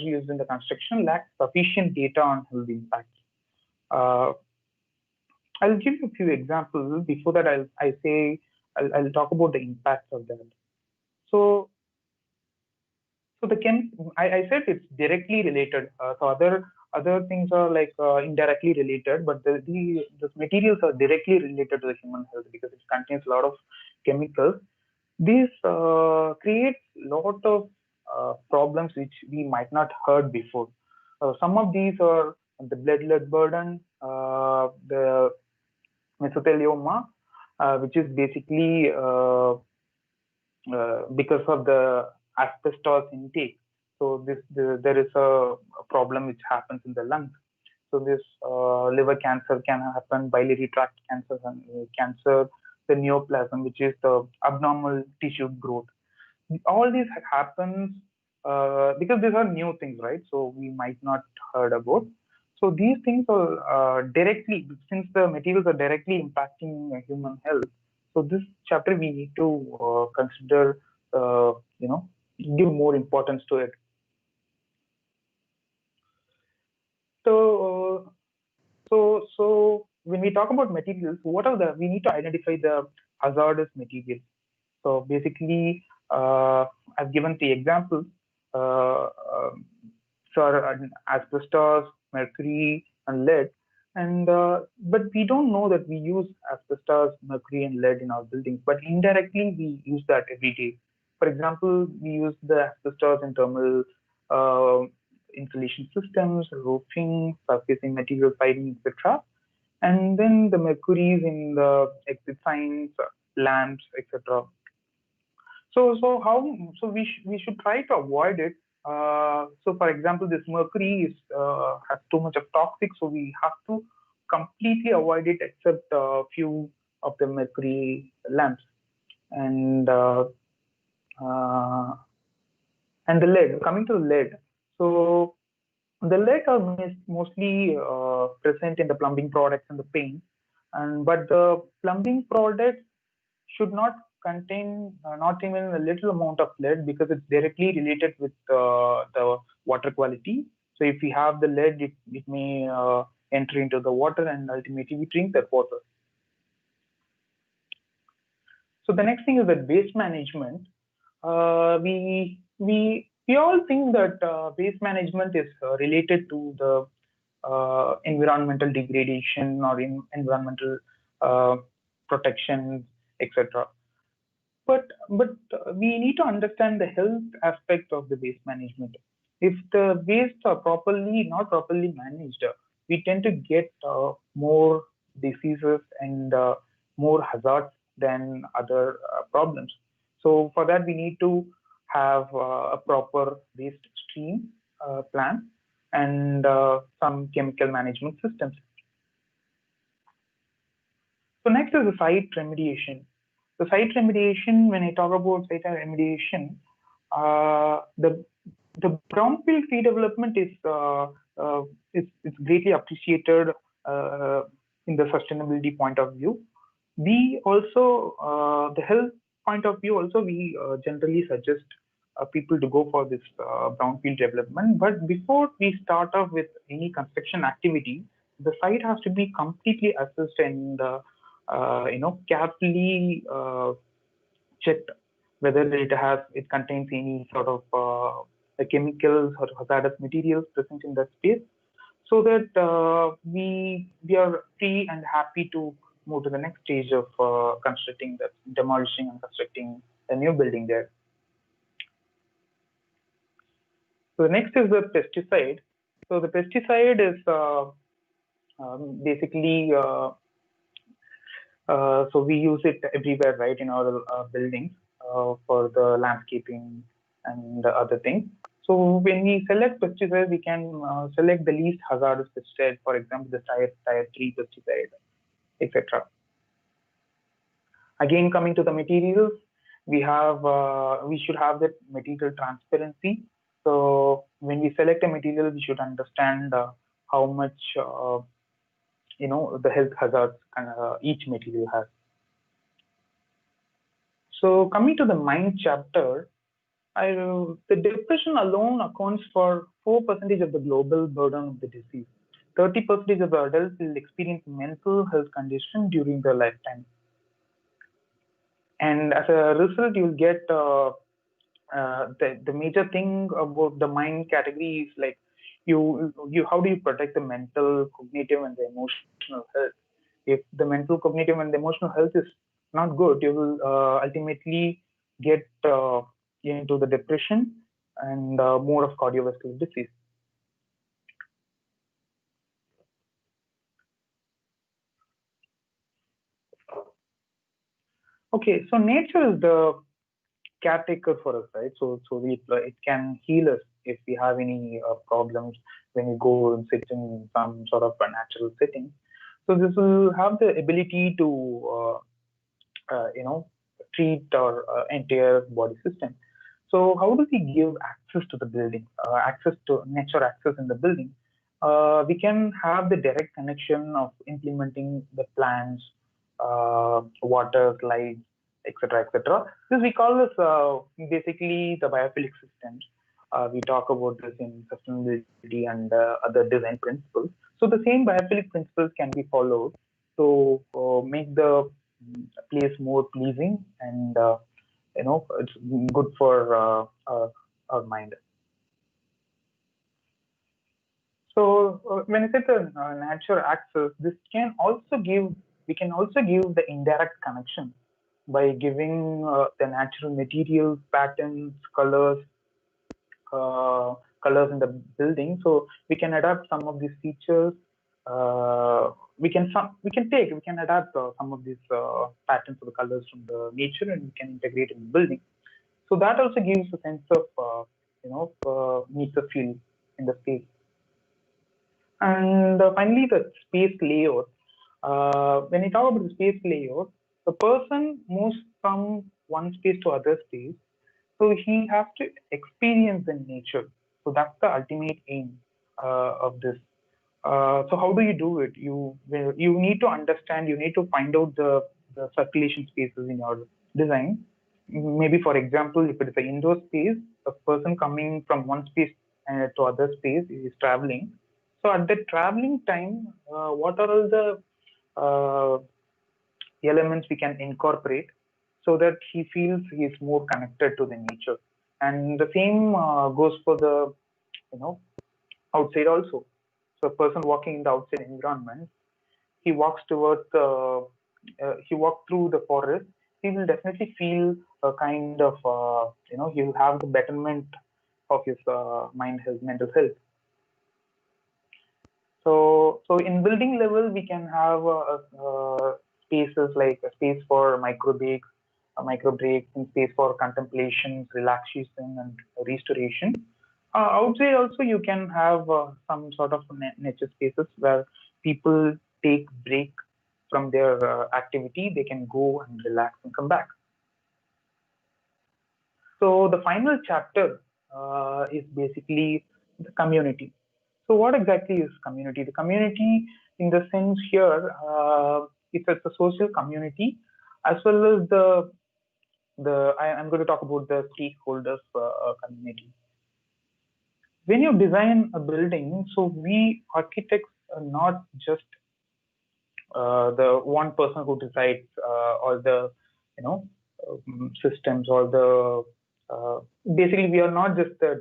used in the construction lack sufficient data on health impacts. I'll give you a few examples. Before that, I'll talk about the impacts of that. So I said it's directly related. So other things are like indirectly related, but the materials are directly related to the human health because it contains a lot of chemicals. This creates a lot of problems which we might not heard before. Some of these are the blood burden, the mesothelioma, which is basically because of the asbestos intake. So there is a problem which happens in the lungs. So this liver cancer can happen, biliary tract cancer, cancer, the neoplasm, which is the abnormal tissue growth. All this happens because these are new things, right? So we might not heard about. So these things are directly, since the materials are directly impacting human health. So this chapter we need to consider, give more importance to it. So when we talk about materials, we need to identify the hazardous materials. So basically, I've given the examples. Asbestos, mercury, and lead. And but we don't know that we use asbestos, mercury, and lead in our buildings. But indirectly, we use that every day. For example, we use the asbestos in thermal insulation systems, roofing, surfacing material, siding, etc. And then the mercury in the exit signs, lamps, etc. So we should try to avoid it. So for example, this mercury has too much of toxic, so we have to completely avoid it except a few of the mercury lamps. And the lead. Coming to the lead, so the lead are mostly present in the plumbing products and the paint, but the plumbing products should not contain not even a little amount of lead because it's directly related with the water quality. So if we have the lead, it may enter into the water and ultimately we drink that water. So the next thing is that waste management. We all think that waste management is related to the environmental degradation or environmental protection, etc. But we need to understand the health aspect of the waste management. If the waste are not properly managed, we tend to get more diseases and more hazards than other problems. So for that, we need to have a proper waste stream plan and some chemical management systems. So next is the site remediation. The site remediation, when I talk about site remediation, the brownfield redevelopment is greatly appreciated in the sustainability point of view. We also, the health point of view also, we generally suggest people to go for this brownfield development. But before we start off with any construction activity, the site has to be completely assessed and carefully checked whether it contains any sort of chemicals or hazardous materials present in that space, so that we are free and happy to move to the next stage of demolishing and constructing a new building there. So the next is the pesticide. So the pesticide is basically so we use it everywhere, right, in our buildings for the landscaping and other things. So when we select pesticide, we can select the least hazardous pesticide, for example, the tier 3 pesticide, etc. Again, coming to the materials, we should have that material transparency. So when we select a material, we should understand how much the health hazards each material has. So coming to the mind chapter, the depression alone accounts for 4% of the global burden of the disease. 30% of the adults will experience mental health condition during their lifetime. And as a result, you'll get the major thing about the mind category is like how do you protect the mental, cognitive, and the emotional health? If the mental, cognitive, and the emotional health is not good, you will ultimately get into the depression and more of cardiovascular disease. Okay, so nature is the caretaker for us, right? So it can heal us if we have any problems when we go and sit in some sort of a natural setting. So this will have the ability to treat our entire body system. So how do we give access to the building, access to nature access in the building? We can have the direct connection of implementing the plants, water, lights, etc., etc. This we call this basically the biophilic systems. We talk about this in sustainability and other design principles. So the same biophilic principles can be followed to make the place more pleasing and it's good for our mind. So when I say the nature access, we can also give the indirect connection by giving the natural materials, patterns, colors in the building. So we can adapt some of these features. We can adapt some of these patterns or the colors from the nature, and we can integrate in the building. So that also gives a sense of needs a feel in the space. And finally, the space layout. When you talk about the space layout, the person moves from one space to other space, so he has to experience the nature. So that's the ultimate aim of this. So how do you do it? You need to understand. You need to find out the circulation spaces in your design. Maybe, for example, if it is an indoor space, a person coming from one space to other space is traveling. So at the traveling time, what are all the elements we can incorporate so that he feels he is more connected to the nature? And the same goes for the outside also. So a person walking in the outside environment, he walks towards he walks through the forest, he will definitely feel a kind of he will have the betterment his mind health, mental health. So in building level, we can have spaces like a space for micro breaks, and space for contemplation, relaxation, and restoration. Outside also, you can have some sort of nature spaces where people take break from their activity. They can go and relax and come back. So the final chapter is basically the community. So what exactly is community? The community, in the sense here, it's a social community, as well as I'm going to talk about the stakeholders community. When you design a building, so we architects are not just the one person who decides all the systems, or the basically we are not just the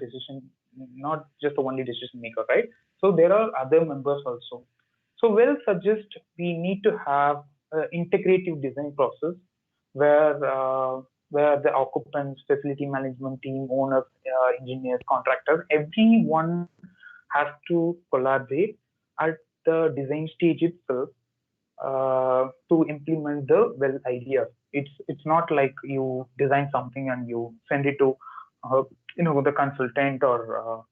only decision maker, right? So there are other members also. So we'll suggest we need to have an integrative design process where the occupants, facility management team, owners, engineers, contractors, everyone has to collaborate at the design stage itself to implement the well idea. It's not like you design something and you send it to the consultant or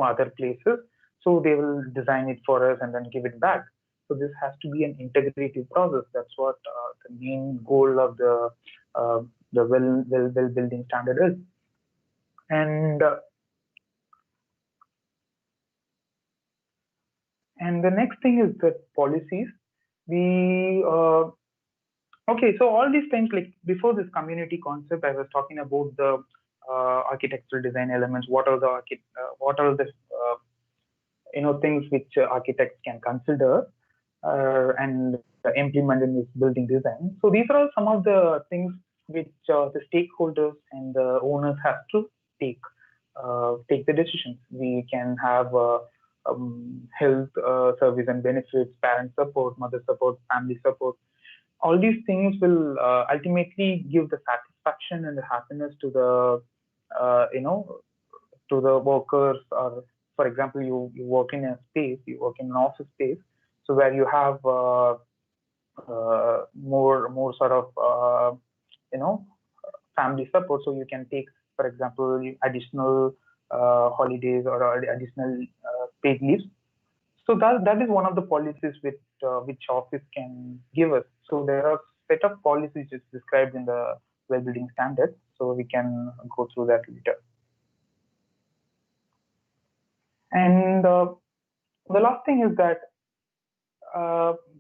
other places. So they will design it for us and then give it back. So this has to be an integrative process. That's what the main goal of the well building standard is. And the next thing is the policies. Okay, so all these things, like before this community concept, I was talking about the architectural design elements. What are the things which architects can consider and implement in this building design. So these are some of the things which the stakeholders and the owners have to take the decisions. We can have health service and benefits, parent support, mother support, family support. All these things will ultimately give the satisfaction and the happiness to the to the workers. Or for example, you work in a space, you work in an office space, so where you have more sort of family support. So you can take, for example, additional holidays or additional paid leaves. So that is one of the policies which office can give us. So there are set of policies which is described in the well building standard. So we can go through that later. And the last thing is that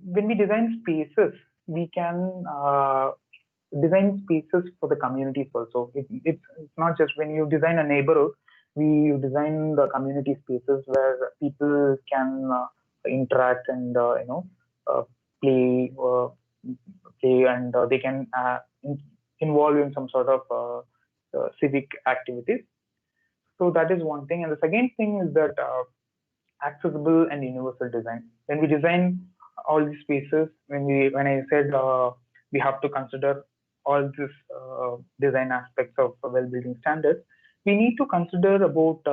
when we design spaces, we can design spaces for the communities also. It's not just when you design a neighborhood, we design the community spaces where people can interact and play and they can involve in some sort of civic activities. So that is one thing. And the second thing is that accessible and universal design. When we design all these spaces, when I said we have to consider all these design aspects of well building standards, we need to consider about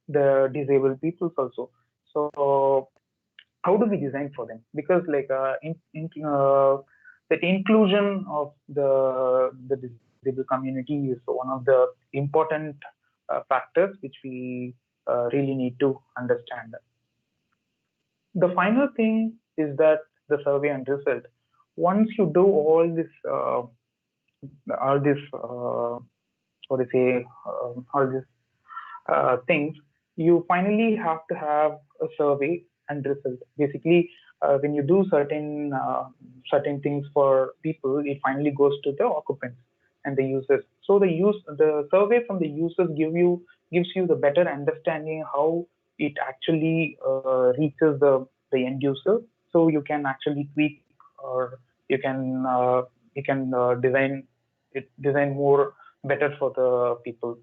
the disabled peoples also. So how do we design for them? Because like the inclusion of the disabled community is one of the important factors which we really need to understand. The final thing is that the survey and result. Once you do all this things, you finally have to have a survey and result. Basically, when you do certain things for people, it finally goes to the occupants and the users. So the survey from the users gives you the better understanding how it actually reaches the end user. So you can actually tweak, or you can design more better for the people.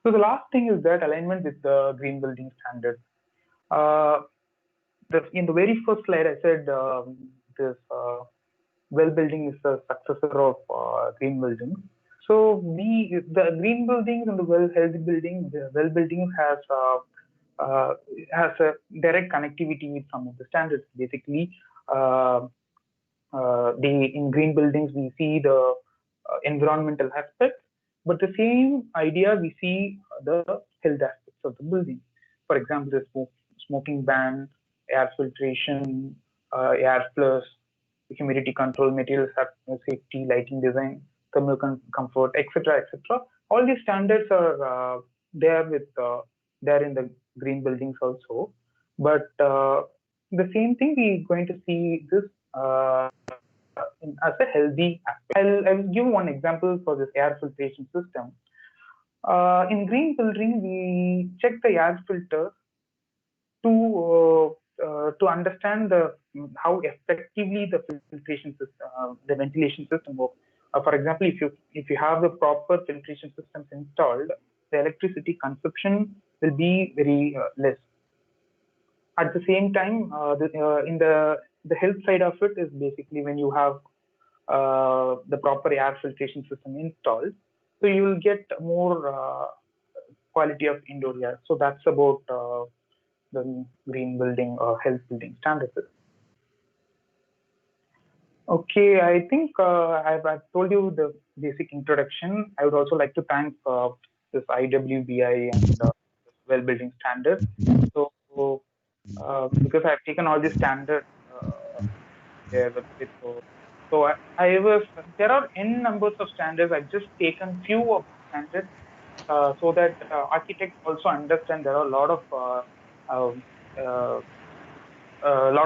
So the last thing is that alignment with the green building standard. In the very first slide, I said this well building is a successor of green building. So the green buildings and the well-healthy buildings, the well buildings has a direct connectivity with some of the standards. Basically, in green buildings we see the environmental aspects, but the same idea we see the health aspects of the building. For example, the smoking ban, air filtration, airflows, humidity control, material safety, lighting design, thermal comfort, etc., etc. All these standards are there in the green buildings also. But the same thing we're going to see this as a healthy aspect. I'll give one example for this air filtration system. In green building, we check the air filter to understand how effectively the filtration system, the ventilation system works. For example, if you have the proper filtration systems installed, the electricity consumption will be very less. At the same time, in the health side of it is basically when you have the proper air filtration system installed, so you will get more quality of indoor air. So that's about the green building or health building standards. Okay, I think I've told you the basic introduction. I would also like to thank this IWBI and well building standards. So because I've taken all these standards there with it, so there are n numbers of standards. I've just taken few of the standards so that architects also understand there are a lot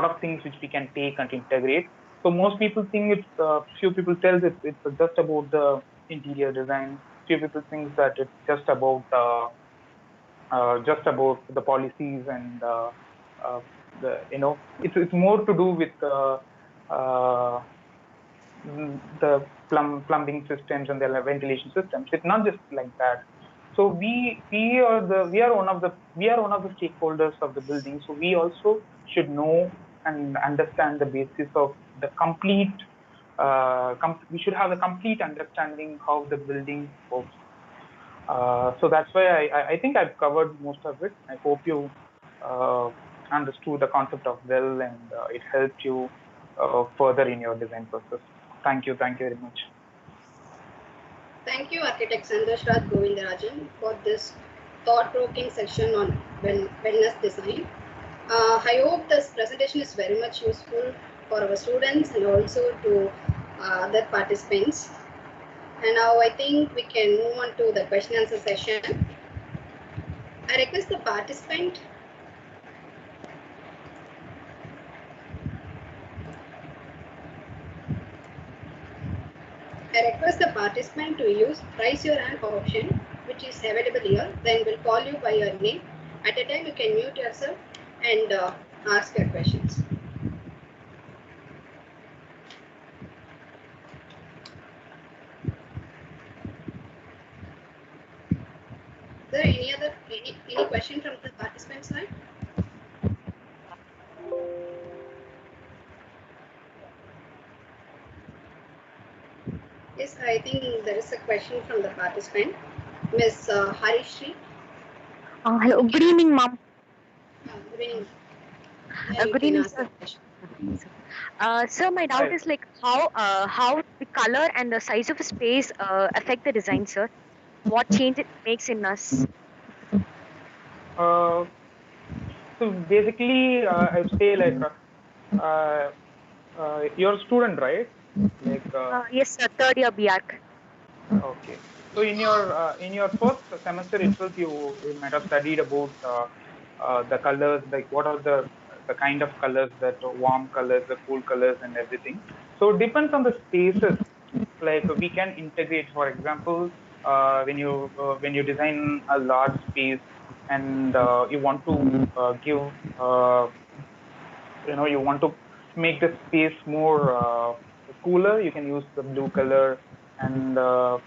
of things which we can take and integrate. So most people think few people tell that it's just about the interior design. Few people think that it's just about the policies and it's more to do with the plumbing systems and the ventilation systems. It's not just like that. So we are one of the stakeholders of the building. So we also should know and understand the basis of the complete. We should have a complete understanding how the building works. So that's why I think I've covered most of it. I hope you understood the concept of well and it helped you further in your design process. Thank you very much. Thank you, Architect Sandoshraj Govindarajan, for this thought-provoking session on wellness design. I hope this presentation is very much useful for our students and also to other participants. And now I think we can move on to the question and answer session. I request the participant to use raise your hand option, which is available here. Then we'll call you by your name. At a time, you can mute yourself and ask your questions. Is there any question from the participant side? Yes, I think there is a question from the participant, Ms. Harishri. Hello, good evening, ma'am. Good evening. Good evening, sir. Sir, my doubt is like how the color and the size of a space affect the design, sir. What change it makes in us? So basically, I would say like you're a student, right? Like yes, sir. Third year BArch. Okay. So in your first semester itself, you might have studied about the colors, like what are the kind of colors, that warm colors, the cool colors, and everything. So it depends on the spaces. Like we can integrate, for example, when you design a large space and you want to give you want to make the space more cooler, you can use the blue color, and the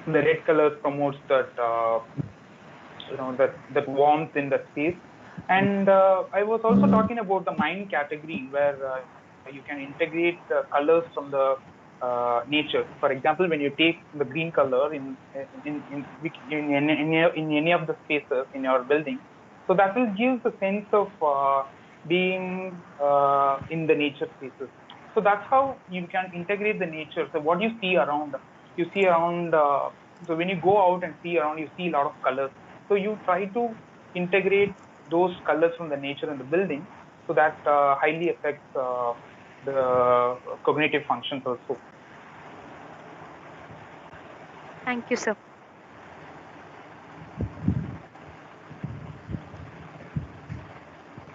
red color promotes that that warmth in the space. And I was also talking about the mind category, where you can integrate the colors from the nature. For example, when you take the green color in any of the spaces in your building, so that will give the sense of being in the nature spaces. So that's how you can integrate the nature. So what you see around, so when you go out and see around, you see a lot of colors. So you try to integrate those colors from the nature in the building, so that highly affects the cognitive functions also. Thank you, sir.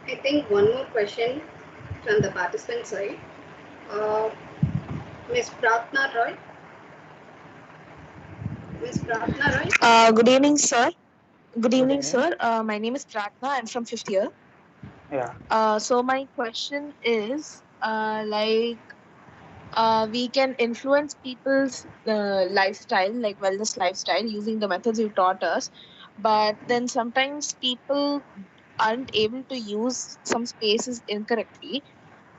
I think one more question from the participant side. Ms. Pratna Roy. Ms. Pratna Roy. Good evening, sir. Good evening, sir. My name is Pratna. I'm from 5th year. Yeah. So my question is, we can influence people's lifestyle, like wellness lifestyle, using the methods you taught us. But then sometimes people aren't able to use some spaces incorrectly.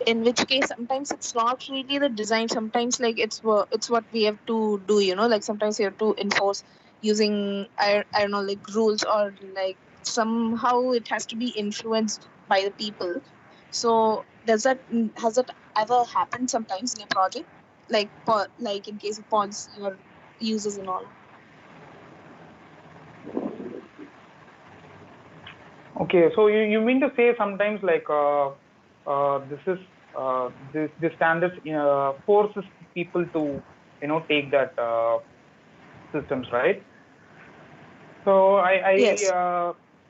In which case, sometimes it's not really the design. Sometimes, like it's what we have to do. Like sometimes you have to enforce using I don't know, like rules, or like somehow it has to be influenced by the people. So has that ever happened sometimes in a project, like in case of policy or uses and all? Okay, so you mean to say sometimes like this standards forces people to take that systems, right? So Yes.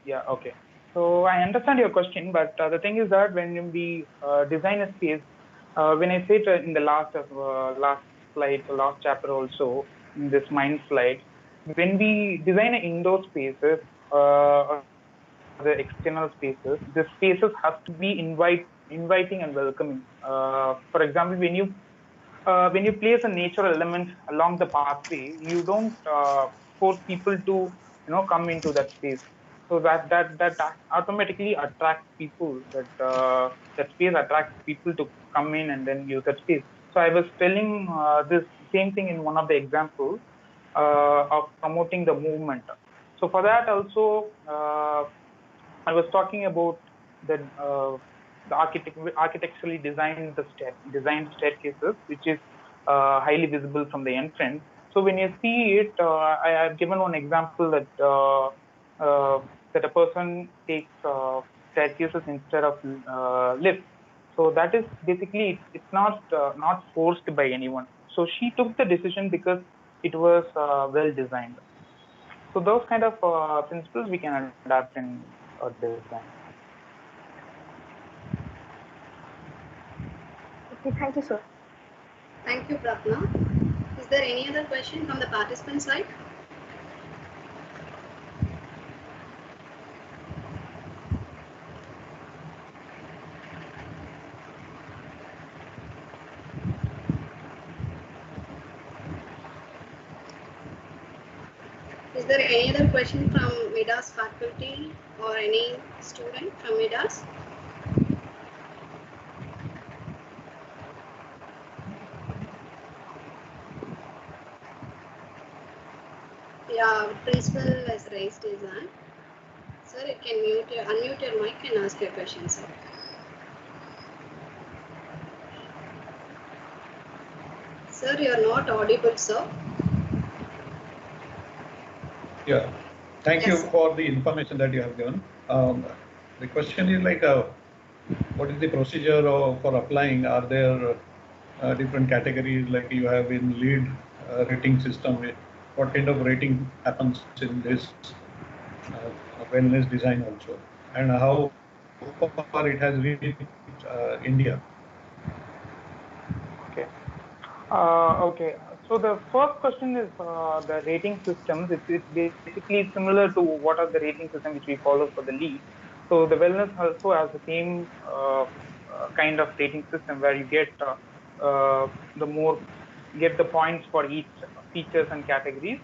Yeah, okay. So I understand your question, but the thing is that when we design a space, when I said in the last slide, last chapter also, in this mind slide, when we design an indoor spaces, or the external spaces, the spaces have to be inviting and welcoming. For example, when you place a natural element along the pathway, you don't force people to come into that space. So that automatically attracts people. That space attracts people to come in and then use that space. So I was telling this same thing in one of the examples of promoting the movement. So for that also, I was talking about the architecturally designed staircases, which is highly visible from the entrance. So when you see it, I have given one example that a person takes staircases instead of lifts. So that is basically it's not forced by anyone. So she took the decision because it was well designed. So those kind of principles we can adapt in our design. Okay, thank you, sir. Thank you, Pratna. Is there any other question from the participant side? Is there any other question from MIDAS faculty or any student from MIDAS? Yeah, principal has raised his hand. Sir, you can unmute your mic and ask your question, sir. Sir, you are not audible, sir. Yeah, thank Yes, you for the information that you have given. The question is like, what is the procedure for applying? Are there different categories like you have in lead rating system? What kind of rating happens in this wellness design also? And how far it has reached India? Okay. Okay. So the first question is the rating systems. It's basically similar to what are the rating system which we follow for the lead. So the wellness also has the same kind of rating system where you get the points for each features and categories.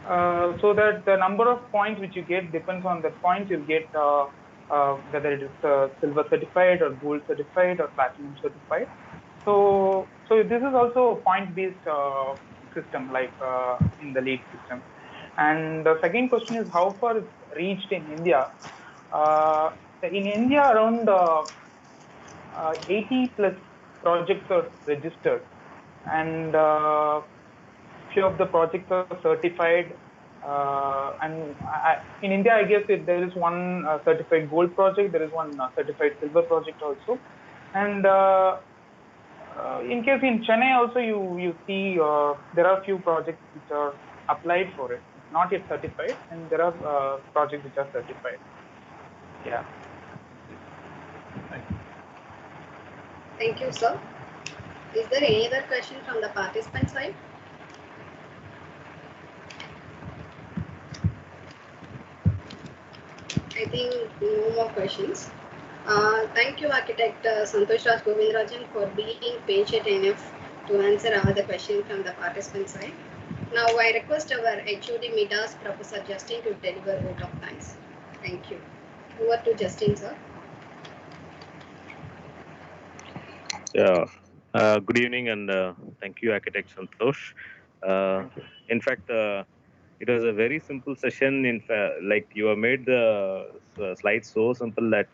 So that the number of points which you get depends on the points you get, whether it is silver certified or gold certified or platinum certified. So So this is also a point-based system, like in the LEED system. And the second question is how far it's reached in India. In India, around 80 plus projects are registered, and few of the projects are certified. In India, I guess there is one certified gold project, there is one certified silver project also. And in case in Chennai also, you see there are few projects which are applied for it, not yet certified, and there are projects which are certified. Yeah. Thank you, sir. Is there any other question from the participant side? I think no more questions. Thank you, Architect Sandoshraj Govindarajan, for being patient enough to answer all the questions from the participant side. Now I request our HOD MIDAS, Professor Justin, to deliver vote of thanks. Thank you. Over to Justin, sir. Yeah. Good evening, and thank you, Architect Santosh. In fact, it was a very simple session. In fact, like you have made the slides so simple that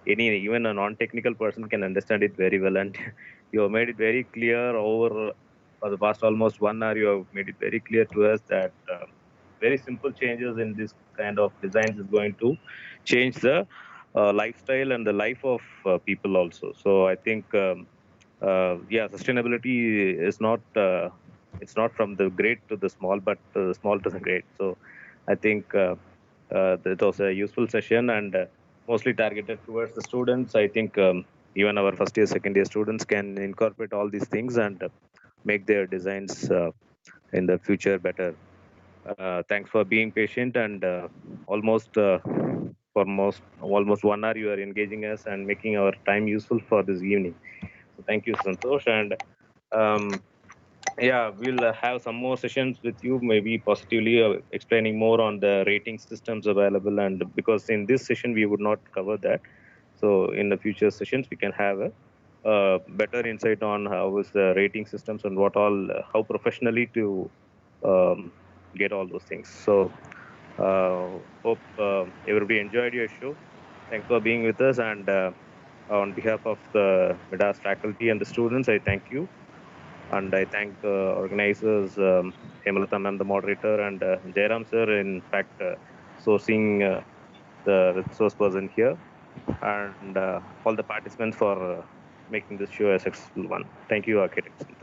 even a non-technical person can understand it very well, and you have made it very clear over for the past almost 1 hour. You have made it very clear to us that very simple changes in this kind of designs is going to change the lifestyle and the life of people also. So I think yeah, sustainability is not it's not from the great to the small, but small to the great. So I think that was a useful session, and mostly targeted towards the students. I think even our first year, second year students can incorporate all these things and make their designs in the future better. Thanks for being patient, and almost 1 hour you are engaging us and making our time useful for this evening. So thank you, Santosh. And yeah, we'll have some more sessions with you, maybe positively explaining more on the rating systems available. And because in this session we would not cover that, so in the future sessions we can have a better insight on how is the rating systems and what all, how professionally to get all those things. So hope everybody enjoyed your show. Thanks for being with us, and on behalf of the MIDAS faculty and the students, I thank you. And I thank organizers, Hemalatam and the moderator, and Jairam sir, in fact, sourcing the resource person here, and all the participants for making this show a successful one. Thank you, Architect.